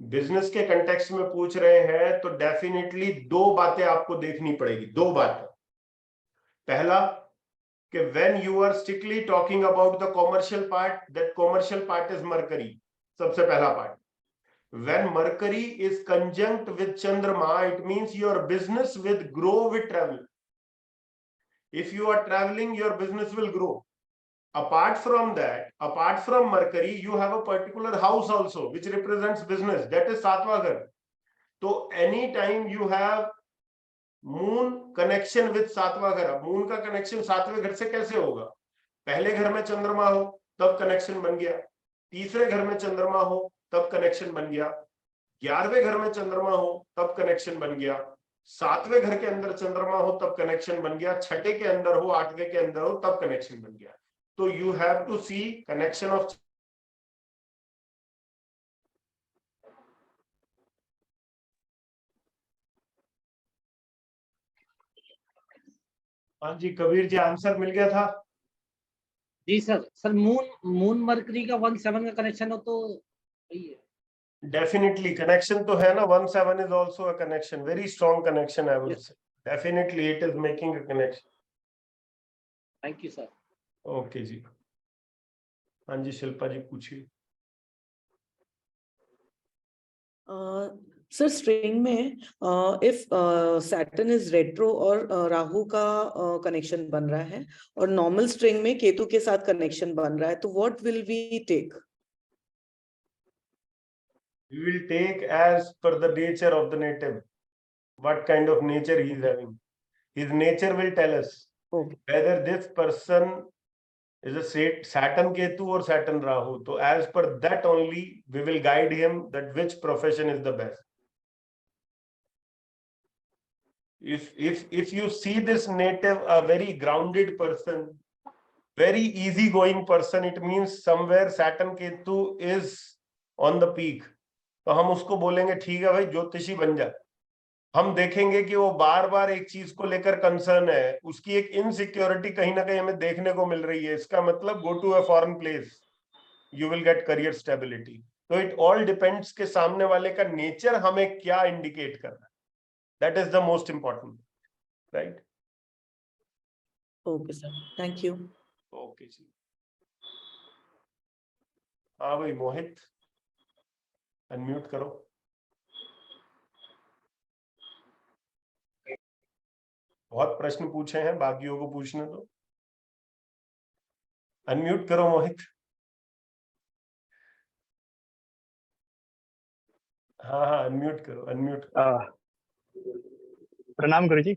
बिजनेस के कंटेक्स्ट में पूछ रहे हैं तो डेफिनेटली दो बातें आपको देखनी पड़ेगी, दो बातें। पहला कि when you are strictly talking about the commercial part, that commercial part is Mercury, सबसे पहला part. When Mercury is conjunct with Chandrama, it means your business will grow with travel. If you are traveling, your business will grow. Apart from that, apart from Mercury, you have a particular house also which represents business, that is सातवां घर. तो any time you have moon connection with सातवां घर, moon का connection सातवें घर से कैसे होगा? पहले घर में चंद्रमा हो तब कनेक्शन बन गया, तीसरे घर में चंद्रमा हो तब कनेक्शन बन गया, 11वें घर में चंद्रमा हो तब कनेक्शन बन गया, 7वें घर के अंदर चंद्रमा हो तब कनेक्शन बन गया, 6ठे के अंदर हो, 8वें के अंदर हो तब कनेक्शन बन गया। तो you have to see connection of. हाँ जी कबीर जी, आंसर मिल गया था? जी सर। सर मून मरकरी का 1/7 का कनेक्शन हो तो सही है। डेफिनेटली कनेक्शन तो है ना, 1/7 is also a connection, very strong connection I would say. Definitely it is making a connection. Thank you sir. Okay जी, हाँ जी शिल्पा जी पूछिए। सर स्ट्रिंग में इफ सैटर्न इज रेट्रो और राहु का कनेक्शन बन रहा है और नॉर्मल स्ट्रिंग में केतु के साथ कनेक्शन बन रहा है, तो what will we take? We will take as per the nature of the native, what kind of nature he is having. His nature will tell us whether this person is a Saturn Ketu or Saturn Rahu. So as per that only we will guide him that which profession is the best. If you see this native a very grounded person, very easygoing person, it means somewhere Saturn Ketu is on the peak. तो हम उसको बोलेंगे ठीक है भाई ज्योतिषी बन जा। हम देखेंगे कि वो बार बार एक चीज को लेकर कंसर्न है, उसकी एक इनसिक्योरिटी कहीं ना कहीं हमें देखने को मिल रही है, इसका मतलब go to a foreign place, you will get career stability. तो इट ऑल डिपेंड्स के सामने वाले का नेचर हमें क्या इंडिकेट कर रहा है, that is the most important, right? Okay sir, thank you. Okay जी, हाँ भाई मोहित अनम्यूट करो। बहुत प्रश्न पूछे हैं, बाकियों को पूछने दो। अनम्यूट करो मोहित। हाँ हाँ अनम्यूट करो, अनम्यूट करो। प्रणाम गुरुजी।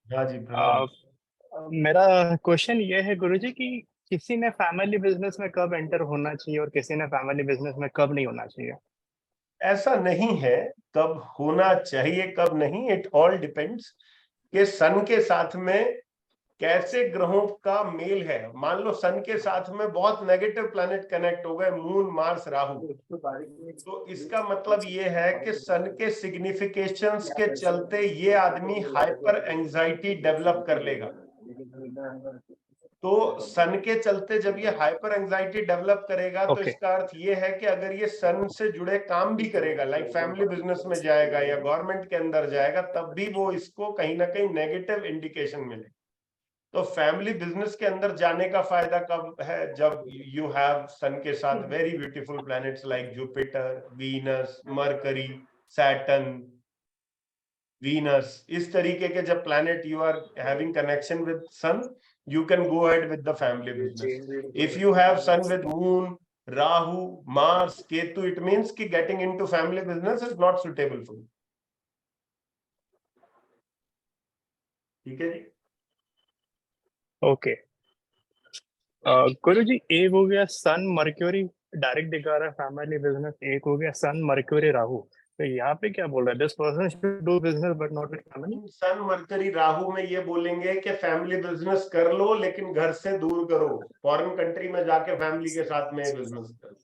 हाँ जी प्रणाम। मेरा क्वेश्चन ये है गुरुजी कि किसी ने फैमिली बिजनेस में कब एंटर होना चाहिए और किसी ने फैमिली बिजनेस में कब नहीं होना चाहिए? ऐसा नहीं है कब होना चाहिए कब नहीं, इट ऑल डिपेंड्स कि सन के साथ में कैसे ग्रहों का मेल है। मान लो सन के साथ में बहुत नेगेटिव प्लैनेट कनेक्ट हो गए, मून मार्स राहु, तो इसका मतलब ये है कि सन के सिग्निफिकेशंस के चलते ये आदमी हाइपर एंजाइटी डेवलप कर लेगा। तो सन के चलते जब ये हाइपर एंजाइटी डेवलप करेगा तो इसका अर्थ ये है कि अगर ये सन से जुड़े काम भी करेगा, लाइक फैमिली बिजनेस में जाएगा या गवर्नमेंट के अंदर जाएगा, तब भी वो इसको कहीं ना कहीं नेगेटिव इंडिकेशन मिले। तो फैमिली बिजनेस के अंदर जाने का फायदा कब है? जब यू हैव सन के साथ very beautiful planets like Jupiter, Venus, Mercury, Saturn, Venus, इस तरीके के जब planet you are having connection with sun, you can go ahead with the family business. If you have sun with moon, Rahu, Mars, Ketu, it means कि getting into family business is not suitable for you. ठीक है जी। Okay गुरु जी, एक हो गया सन mercury direct दिखा रहा है family business, एक हो गया सन मर्क्यूरी राहु, तो यहाँ पे क्या बोल रहा है? This person should do business but not with family. Sun Mercury Rahu में ये बोलेंगे कि फैमिली बिजनेस कर लो लेकिन घर से दूर करो, फॉरेन कंट्री में जाके फैमिली के साथ में बिजनेस करो।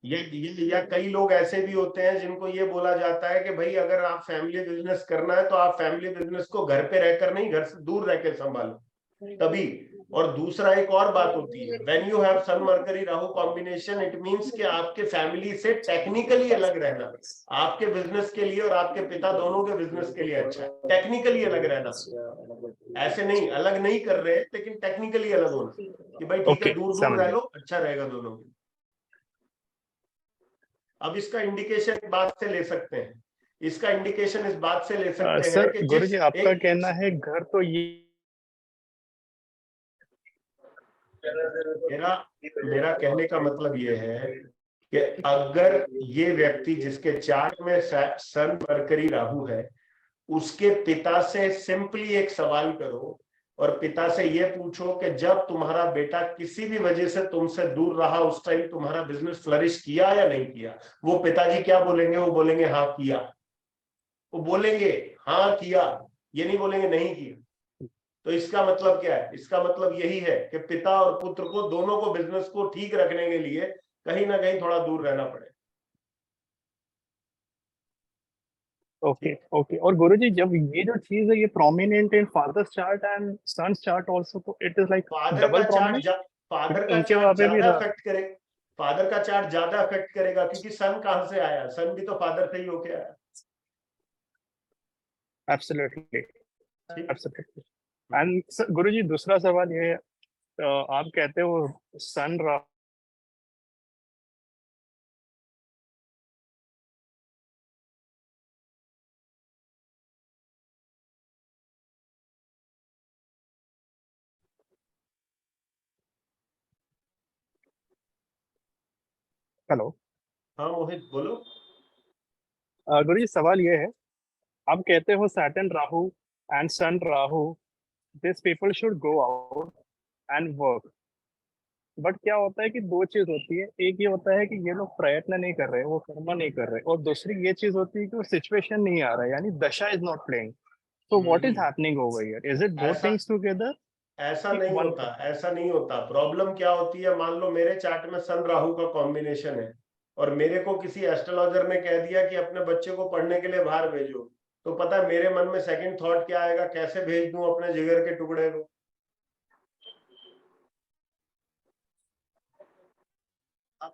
ये या कई लोग ऐसे भी होते हैं जिनको ये बोला जाता है कि भाई अगर आप फैमिली बिजनेस करना है तो आप फैमिली बिजनेस को घर पे रहकर नहीं, घर से दूर रहकर संभालो तभी। और दूसरा एक और बात होती है, when you have sun Mercury Rahu combination, it means कि आपके फैमिली से टेक्निकली अलग रहना आपके बिजनेस के लिए और आपके पिता दोनों के बिजनेस के लिए अच्छा है। टेक्निकली अलग रहना, ऐसे नहीं अलग नहीं कर रहे लेकिन टेक्निकली अलग होना कि भाई ठीक है दूर दूर रह लो, अच्छा रहेगा दोनों के। अब इसका इंडिकेशन इस बात से ले सकते हैं, इसका इंडिकेशन इस बात से ले सकते हैं सर कि गुरुजी आपका कहना है घर तो ये मेरा कहने का मतलब ये है कि अगर ये व्यक्ति जिसके चार्ट में सन मरकरी राहु है, उसके पिता से सिंपली एक सवाल करो और पिता से ये पूछो कि जब तुम्हारा बेटा किसी भी वजह से तुमसे दूर रहा उस टाइम तुम्हारा बिजनेस फ्लरिश किया या नहीं किया। वो पिताजी क्या बोलेंगे? वो बोलेंगे हाँ किया। वो बोलेंगे हाँ किया, ये नहीं बोलेंगे नहीं किया। तो इसका मतलब क्या है? इसका मतलब यही है कि पिता और पुत्र को दोनों को बिजनेस को ठीक रखने के लिए कहीं ना कहीं थोड़ा दूर रहना पड़े। Okay okay. और गुरुजी जब ये जो चीज है ये prominent in father's chart and son's chart also, तो it is like double prominent. Father का उनके चार्ट वहां पे भी ज्यादा था। अफेक्ट करेगा, फादर का चार्ट ज्यादा अफेक्ट करेगा क्योंकि सन कहां से आया? सन भी तो फादर से ही होके आया। Absolutely absolutely. एंड गुरुजी दूसरा सवाल ये है, आप कहते हो सन राहु हेलो। हाँ मोहित बोलो। गुरुजी सवाल ये है, आप कहते हो Saturn Rahu and sun Rahu, this people should go out and work, but क्या होता है कि दो चीज होती है, एक ये होता है कि ये लोग प्रयत्न नहीं कर रहे, वो कर्म नहीं कर रहे, और दूसरी ये चीज होती है कि वो सिचुएशन नहीं आ रहा है, यानी दशा is not playing. So what is happening over here? Is it both things together? ऐसा नहीं होता, ऐसा नहीं होता। प्रॉब्लम क्या होती है, मान लो मेरे चार्ट में सन राहु का कॉम्बिनेशन है और मेरे को किसी एस्ट्रोलॉजर ने कह दिया कि अपने बच्चे को पढ़ने के लिए बाहर भेजो, तो पता है मेरे मन में सेकंड थॉट क्या आएगा? कैसे भेज दूं अपने जिगर के टुकड़े को?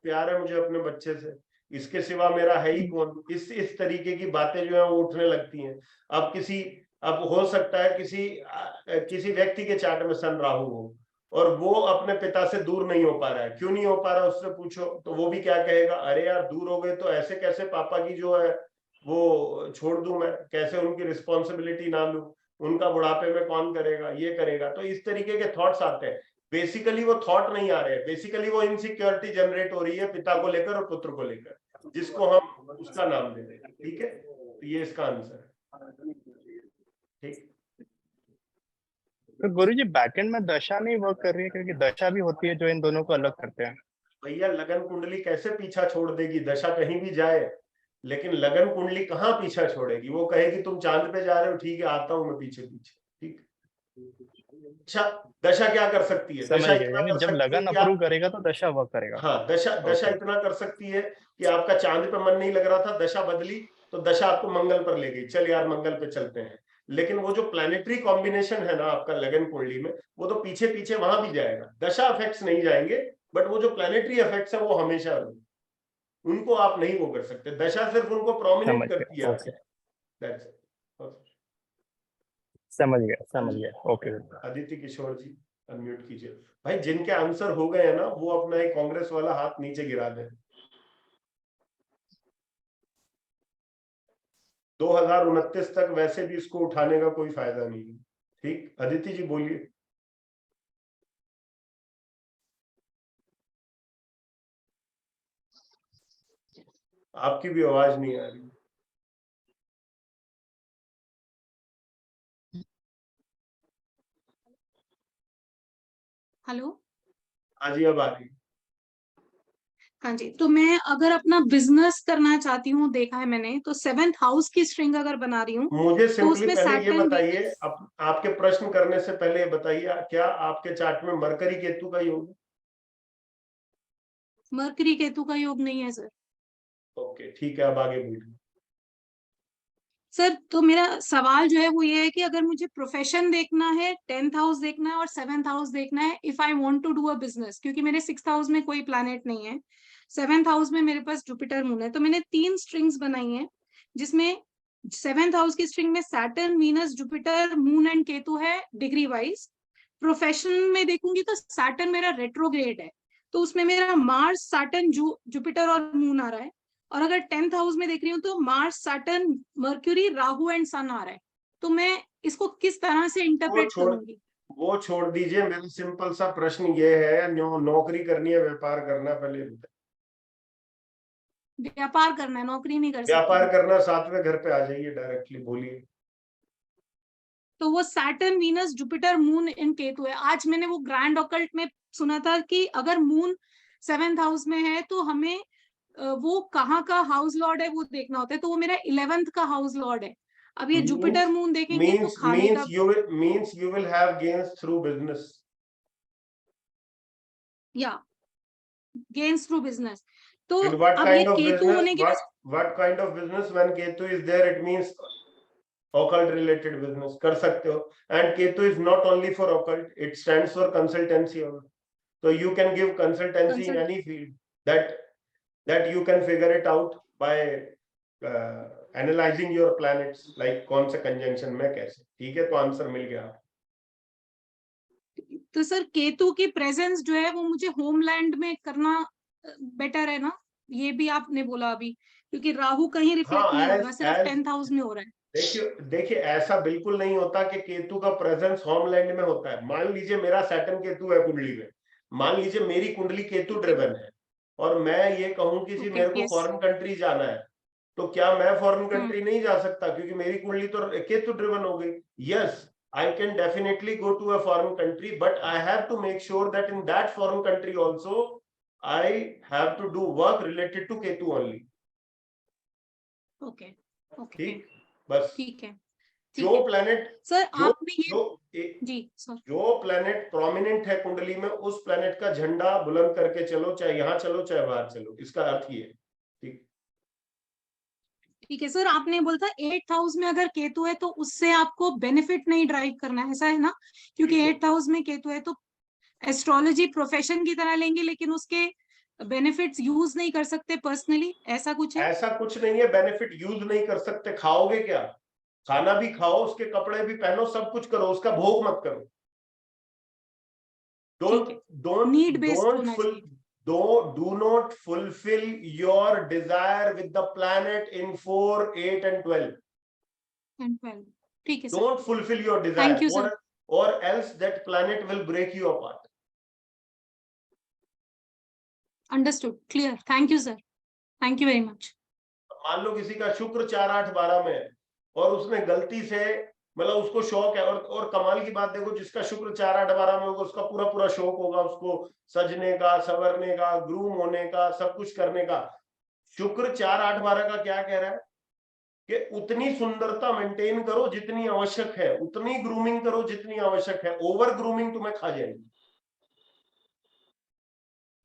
प्यार है मुझे अपने बच्चे से, इसके सिवा मेरा है ही कौन? इस तरीके की बातें जो है वो उठने लगती हैं। अब हो सकता है किसी व्यक्ति के चार्ट में सन राहु हो और वो अपने पिता से दूर नहीं हो पा रहा है। क्यों नहीं हो पा रहा उससे पूछो तो वो भी क्या कहेगा? अरे यार दूर हो गए तो ऐसे कैसे पापा की जो है वो छोड़ दूं मैं, कैसे उनकी रिस्पॉन्सिबिलिटी ना लूं, उनका बुढ़ापे में कौन करेगा, ये करेगा। तो इस तरीके के थॉट्स आते हैं। बेसिकली वो थॉट नहीं आ रहे हैं, बेसिकली वो इनसिक्योरिटी जनरेट हो रही है पिता को लेकर और पुत्र को लेकर, जिसको हम उसका नाम दे दें। ठीक है, तो ये इसका आंसर है। ठीक। तो गुरुजी बैकएंड में दशा नहीं वर्क कर रही है, क्योंकि दशा भी होती है जो इन दोनों को अलग करते हैं। भैया लगन कुंडली कैसे पीछा छोड़ देगी? दशा कहीं भी जाए लेकिन लगन कुंडली कहाँ पीछा छोड़ेगी? वो कहेगी तुम चांद पे जा रहे हो, ठीक है आता हूं मैं पीछे पीछे। ठीक। अच्छा दशा क्या कर सकती है? समझ दशा गए, इतना यानी कर जब सकती है लगन कि अप्रूव करेगा तो दशा वर्क करेगा। हाँ दशा इतना कर सकती है कि आपका चांद पे मन नहीं लग रहा था, दशा बदली तो दशा आपको मंगल पर ले गई, चल यार मंगल पे चलते हैं। लेकिन वो जो प्लैनेटरी कॉम्बिनेशन है ना आपका लगन कुंडली में, वो तो पीछे पीछे वहां भी जाएगा। दशा इफेक्ट्स नहीं जाएंगे बट वो जो प्लैनेटरी इफेक्ट्स है वो हमेशा उनको आप नहीं वो कर सकते। दशा सिर्फ उनको प्रोमिनेट करती है। समझ गया। ओके। आदित्य किशोर जी अनम्यूट कीजिए। भाई जिनके आंसर हो गए हैं ना वो अपना एक कांग्रेस वाला हाथ नीचे गिरा दें। 2029 तक वैसे भी इसको उठाने का कोई फायदा नहीं है। ठीक, अदिति जी बोलिए। आपकी भी आवाज नहीं आ रही। हेलो। हाँ जी, अब आ रही है। हाँ जी, तो मैं अगर अपना बिजनेस करना चाहती हूँ, देखा है मैंने, तो 7th हाउस की स्ट्रिंग अगर बना रही हूँ मुझे तो सिंपली उसमें पहले ये सैटर्न बताइए, वीनस। आपके प्रश्न करने से पहले ये बताइए, क्या आपके चार्ट में मरकरी केतु का योग है? मरकरी केतु का योग नहीं है सर। ओके, ठीक है, अब आगे बढ़िए। सर तो मेरा सवाल जो है वो ये है कि अगर मुझे प्रोफेशन देखना है, 10th हाउस देखना है और 7th हाउस देखना है, if I want to do a business, क्योंकि मेरे 6th हाउस में कोई प्लैनेट नहीं है, 7th हाउस में मेरे पास जुपिटर मून है, तो मैंने 3 स्ट्रिंग्स बनाई हैं जिसमें 7th हाउस की स्ट्रिंग में Saturn, Venus, Jupiter, moon and Ketu है डिग्री वाइज। प्रोफेशन में देखूंगी तो सैटर्न मेरा रेट्रोग्रेड है, तो उसमें मेरा मार्स, सैटर्न, जुपिटर और मून आ रहा है। और अगर 10th हाउस में देख रही हूँ तो Mars, Saturn, Mercury, Rahu and Sun आ रहा है, तो मैं इसको किस तरह से इंटरप्रेट करूंगी? वो छोड़ दीजिए, मेरा सिंपल सा प्रश्न ये है, नौकरी करनी है, व्यापार करना है, पहले बताइए। व्यापार करना है, नौकरी नहीं कर सकती। व्यापार करना, 7वें घर पे आ जाइए, डायरेक्टली बोलिए। तो वो Saturn, Venus, Jupiter, moon in Ketu है। आज मैंने वो ग्रैंड ऑकल्ट में सुना था कि अगर मून 7th हाउस में है तो हमें वो कहाँ का हाउस लॉर्ड है वो देखना होता है, तो वो मेरा 11th का हाउस लॉर्ड है। अब ये जुपिटर मून देखेंगे तो खाने का means you will have gains through business. या गेन्स थ्रू बिजनेस। तो And what अब ये kind of केतु business? होने की What kind of business when Ketu is there? It means occult related business कर सकते हो. And Ketu is not only for occult; it stands for consultancy. So you can give consultancy in any field that you can figure it out by analyzing your planets, like कौन से conjunction में कैसे. ठीक है, तो answer मिल गया. तो सर केतु की प्रेजेंस जो है वो मुझे होमलैंड में करना बेटर है ना, ये भी आपने बोला अभी, क्योंकि राहु कहीं रिफ्लेक्ट नहीं होगा, सिर्फ 10th हाउस में हो रहा है। देखिए ऐसा बिल्कुल नहीं होता कि केतु का प्रेजेंस होमलैंड में होता है। मान लीजिए मेरा सैटर्न केतु है कुंडली में, मान लीजिए मेरी कुंडली केतु ड्रिवन है और मैं ये कहूं कि जी मेरे को फॉरेन कंट्री जाना है, तो क्या मैं फॉरेन कंट्री नहीं जा सकता क्योंकि मेरी कुंडली तो केतु ड्रिवन हो गई? Yes, I can definitely go to a foreign country, but I have to make sure that in that foreign country also I have to do work related to Ketu only. Okay okay, ठीक, बस ठीक है। जो planet sir आपने ये जी sir, जो planet prominent है कुंडली में, उस प्लैनेट का झंडा बुलंद करके चलो, चाहे यहाँ चलो चाहे बाहर चलो, इसका अर्थ ये है। ठीक, ठीक है सर, आपने बोला था 8th हाउस में अगर केतु है तो उससे आपको बेनिफिट नहीं ड्राइव करना है, ऐसा है ना? क्योंकि 8th हाउस में केतु है तो एस्ट्रोलॉजी प्रोफेशन की तरह लेंगे लेकिन उसके बेनिफिट्स यूज नहीं कर सकते पर्सनली, ऐसा कुछ है? ऐसा कुछ नहीं है, बेनिफिट यूज नहीं कर सकते। खाओगे क्या? खाना भी खाओ, उसके कपड़े भी पहनो, सब कुछ करो, उसका भोग मत करो। Do not fulfill your desire with the planet in 4, 8 and 12. ठीक है sir. Don't fulfill your desire, or else that planet will break you apart. Understood, clear. Thank you sir. Thank you very much. मान लो किसी का शुक्र 4, 8, 12 में है और उसने गलती से, मतलब उसको शौक है, और कमाल की बात देखो, जिसका शुक्र 4, 8, 12 में होगा उसका पूरा पूरा शौक होगा उसको सजने का, संवरने का, ग्रूम होने का, सब कुछ करने का। शुक्र 4, 8, 12 का क्या कह रहा है कि उतनी सुंदरता मेंटेन करो जितनी आवश्यक है, उतनी ग्रूमिंग करो जितनी आवश्यक है, ओवर ग्रूमिंग तुम्हें खा जाएगी।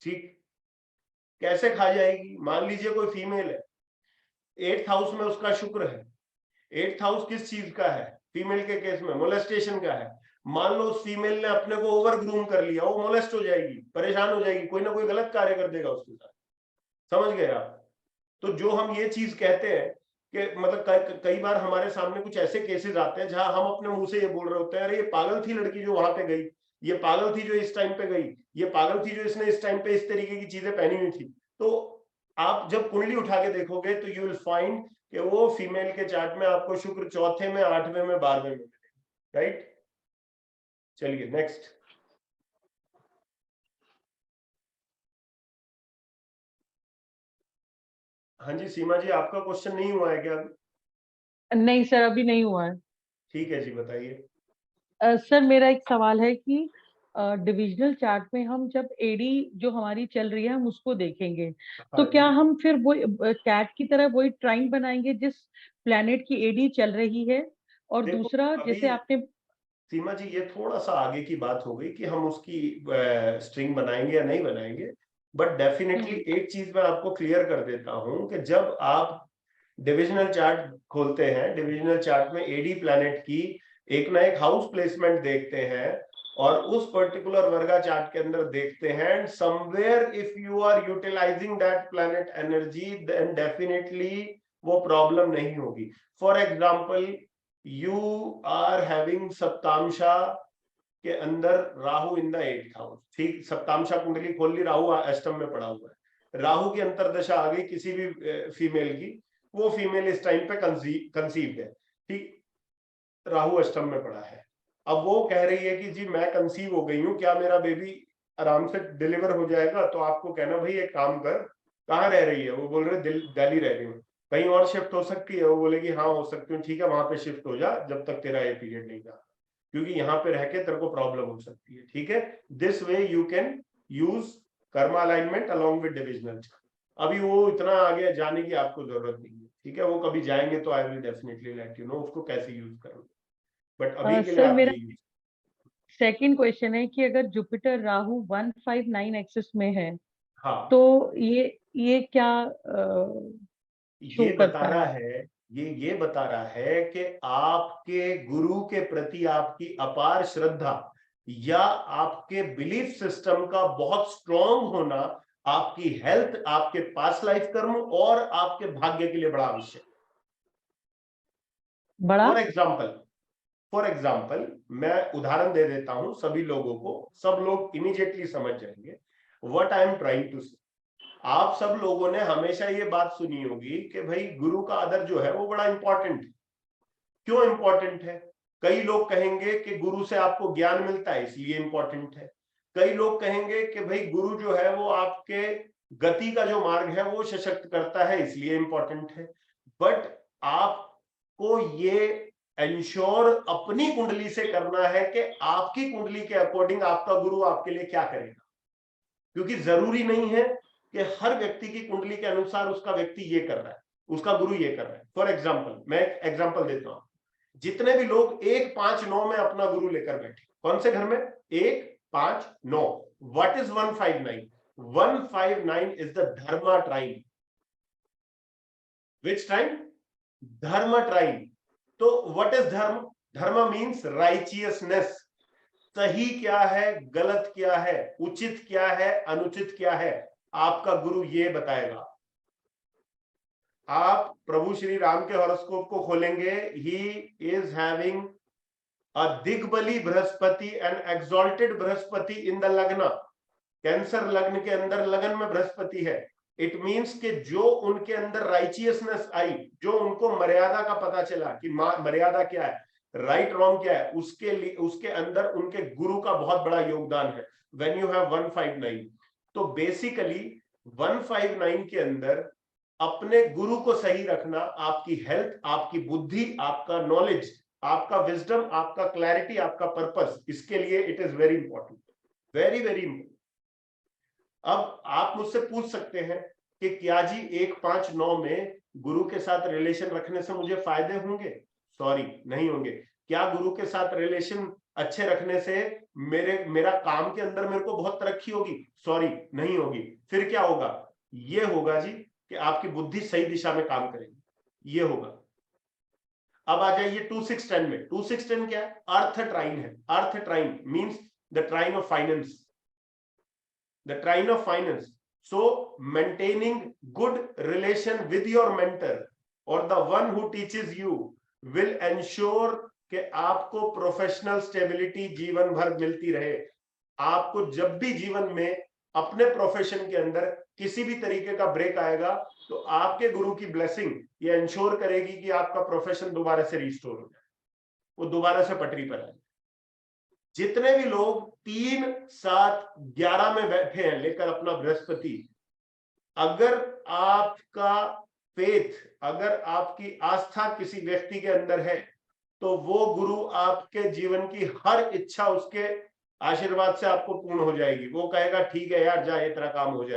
ठीक, कैसे खा जाएगी? मान लीजिए कोई फीमेल है, 8th हाउस में उसका शुक्र है, 8th हाउस किस चीज का है? फीमेल के केस में मोलेस्टेशन का है। मान लो उस फीमेल ने अपने को ओवर ग्रूम कर लिया, वो मोलेस्ट हो जाएगी, परेशान हो जाएगी, कोई ना कोई गलत कार्य कर देगा उसके साथ। समझ गए आप? तो जो हम ये चीज कहते हैं कि मतलब कई बार हमारे सामने कुछ ऐसे केसेस आते हैं जहां हम अपने मुंह से ये बोल रहे होते हैं, अरे ये पागल थी लड़की जो वहां पे गई, ये पागल थी जो इस टाइम पे गई, ये पागल थी जो इसने इस टाइम पे इस तरीके की चीजें पहनी हुई थी। तो आप जब कुंडली उठा के देखोगे तो यू विल फाइंड कि वो फीमेल के चार्ट में आपको शुक्र 4th में, 8वें में, 12वें में मिलेगा। राइट, चलिए नेक्स्ट। हाँ जी सीमा जी, आपका क्वेश्चन नहीं हुआ है क्या? नहीं सर, अभी नहीं हुआ है। ठीक है जी, बताइए। सर मेरा एक सवाल है कि डिविजनल चार्ट में हम जब एडी जो हमारी चल रही है हम उसको देखेंगे, तो हाँ क्या जी। हम फिर वो कैट की तरह वही ट्राइन बनाएंगे जिस प्लैनेट की एडी चल रही है? और देखो दूसरा, अभी जैसे आपने सीमा जी, ये थोड़ा सा आगे की बात हो गई कि हम उसकी स्ट्रिंग बनाएंगे या नहीं बनाएंगे, बट डेफिनेटली एक चीज मैं आपको क्लियर कर देता हूं कि जब आप डिविजनल चार्ट खोलते हैं, डिविजनल चार्ट में एडी प्लैनेट की एक ना एक हाउस प्लेसमेंट देखते हैं और उस पर्टिकुलर वर्गा चार्ट के अंदर देखते हैं, somewhere if you are utilizing that planet energy, then definitely वो प्रॉब्लम नहीं होगी। For example, you are having सप्तांशा के अंदर Rahu in the 8th house, ठीक, सप्तांशा कुंडली खोल ली, राहु अष्टम में पड़ा हुआ है, राहु की अंतरदशा आ गई किसी भी फीमेल की, वो फीमेल इस टाइम पे कंसीव्ड है, ठीक, राहु अष्टम में पड़ा है। अब वो कह रही है कि जी मैं कंसीव हो गई हूँ, क्या मेरा बेबी आराम से डिलीवर हो जाएगा? तो आपको कहना भाई एक काम कर, कहाँ रह रही है? वो बोल रहे दिल्ली रह रही हूँ, कहीं और शिफ्ट हो सकती है? वो बोलेगी हाँ हो सकती हूँ, ठीक है वहां पे शिफ्ट हो जा जब तक तेरा ये पीरियड नहीं जा, क्योंकि यहाँ पे रह के तेरे को प्रॉब्लम हो सकती है, ठीक है। This way you can use Karma alignment along with divisional. अभी वो इतना आगे जाने की आपको जरूरत नहीं है, ठीक है, वो कभी जाएंगे तो I will definitely let you know उसको कैसे यूज करोगे, बट अभी के लिए सर आप मेरा ये यूज। सेकंड क्वेश्चन है कि अगर जुपिटर राहु 159 एक्सिस में है, हाँ, तो ये क्या शो ये बता करता रहा है? है, ये बता रहा है कि आपके गुरु के प्रति आपकी अपार श्रद्धा या आपके बिलीफ सिस्टम का बहुत स्ट्रॉन्ग होना आपकी हेल्थ, आपके पास्ट लाइफ कर्म और आपके भाग्य के लिए बड़ा आवश्यक। बड़ा फॉर एग्जाम्पल मैं उदाहरण दे देता हूं सभी लोगों को, सब लोग इमीडिएटली समझ जाएंगे what I am trying to say. आप सब लोगों ने हमेशा ये बात सुनी होगी कि भाई गुरु का आदर जो है वो बड़ा इंपॉर्टेंट है। क्यों इंपॉर्टेंट है? कई लोग कहेंगे कि गुरु से आपको ज्ञान मिलता है इसलिए इंपॉर्टेंट है। कई लोग कहेंगे कि भाई गुरु जो है वो आपके गति का जो मार्ग है वो सशक्त करता है इसलिए इंपॉर्टेंट है। बट आपको ये एंश्योर अपनी कुंडली से करना है कि आपकी कुंडली के अकॉर्डिंग आपका गुरु आपके लिए क्या करेगा, क्योंकि जरूरी नहीं है कि हर व्यक्ति की कुंडली के अनुसार उसका व्यक्ति ये कर रहा है, उसका गुरु ये कर रहा है। फॉर एग्जाम्पल मैं एग्जाम्पल देता हूं, जितने भी लोग 1, 5, 9 में अपना गुरु लेकर बैठे, कौन से घर में? 1, 5, 9। What is 159? 159 इज द धर्मा ट्राइन। विच ट्राइन? धर्म ट्राइन। तो व्हाट इज धर्म? धर्म मीन्स राइचियसनेस। सही क्या है, गलत क्या है, उचित क्या है, अनुचित क्या है, आपका गुरु ये बताएगा। आप प्रभु श्री राम के हॉरोस्कोप को खोलेंगे, ही इज हैविंग अ दिग्बली Brihaspati and exalted Brihaspati in the lagna. Cancer लग्न के अंदर लगन में बृहस्पति है। इट मीन्स कि जो उनके अंदर राइचियसनेस आई, जो उनको मर्यादा का पता चला कि मर्यादा क्या है, राइट रॉन्ग क्या है, उसके लिए उसके अंदर उनके गुरु का बहुत बड़ा योगदान है। व्हेन यू हैव 159, तो बेसिकली 159 के अंदर अपने गुरु को सही रखना, आपकी हेल्थ, आपकी बुद्धि, आपका नॉलेज, आपका विजडम, आपका क्लैरिटी, आपका पर्पस, इसके लिए it is very important, very very important. अब आप मुझसे पूछ सकते हैं कि क्या जी 1, 5, 9 में गुरु के साथ रिलेशन रखने से मुझे फायदे होंगे? सॉरी, नहीं होंगे। क्या गुरु के साथ रिलेशन अच्छे रखने से मेरा काम के अंदर मेरे को बहुत तरक्की होगी? सॉरी, नहीं होगी। फिर क्या होगा? ये होगा जी कि आपकी बुद्धि सही दिशा में काम करेगी, ये होगा। अब आ जाइए 2-6-10 में। 2-6-10 क्या है? अर्थ ट्राइन है। Earth trine means the trine of finance, the trine of finance. So maintaining good relation with your mentor or the one who teaches you will ensure कि आपको प्रोफेशनल स्टेबिलिटी जीवन भर मिलती रहे। आपको जब भी जीवन में अपने प्रोफेशन के अंदर किसी भी तरीके का ब्रेक आएगा तो आपके गुरु की ब्लेसिंग ये इंश्योर करेगी कि आपका प्रोफेशन दोबारा से रिस्टोर हो जाए, वो दोबारा से पटरी पर आए। जितने भी लोग 3, 7, 11 में बैठे हैं लेकर अपना बृहस्पति, अगर आपका फेथ, अगर आपकी आस्था किसी व्यक्ति के अंदर है तो वो गुरु आपके जीवन की हर इच्छा उसके आशीर्वाद से आपको पूर्ण हो जाएगी। वो कहेगा ठीक है यार, जा, ये तेरा काम हो जाए।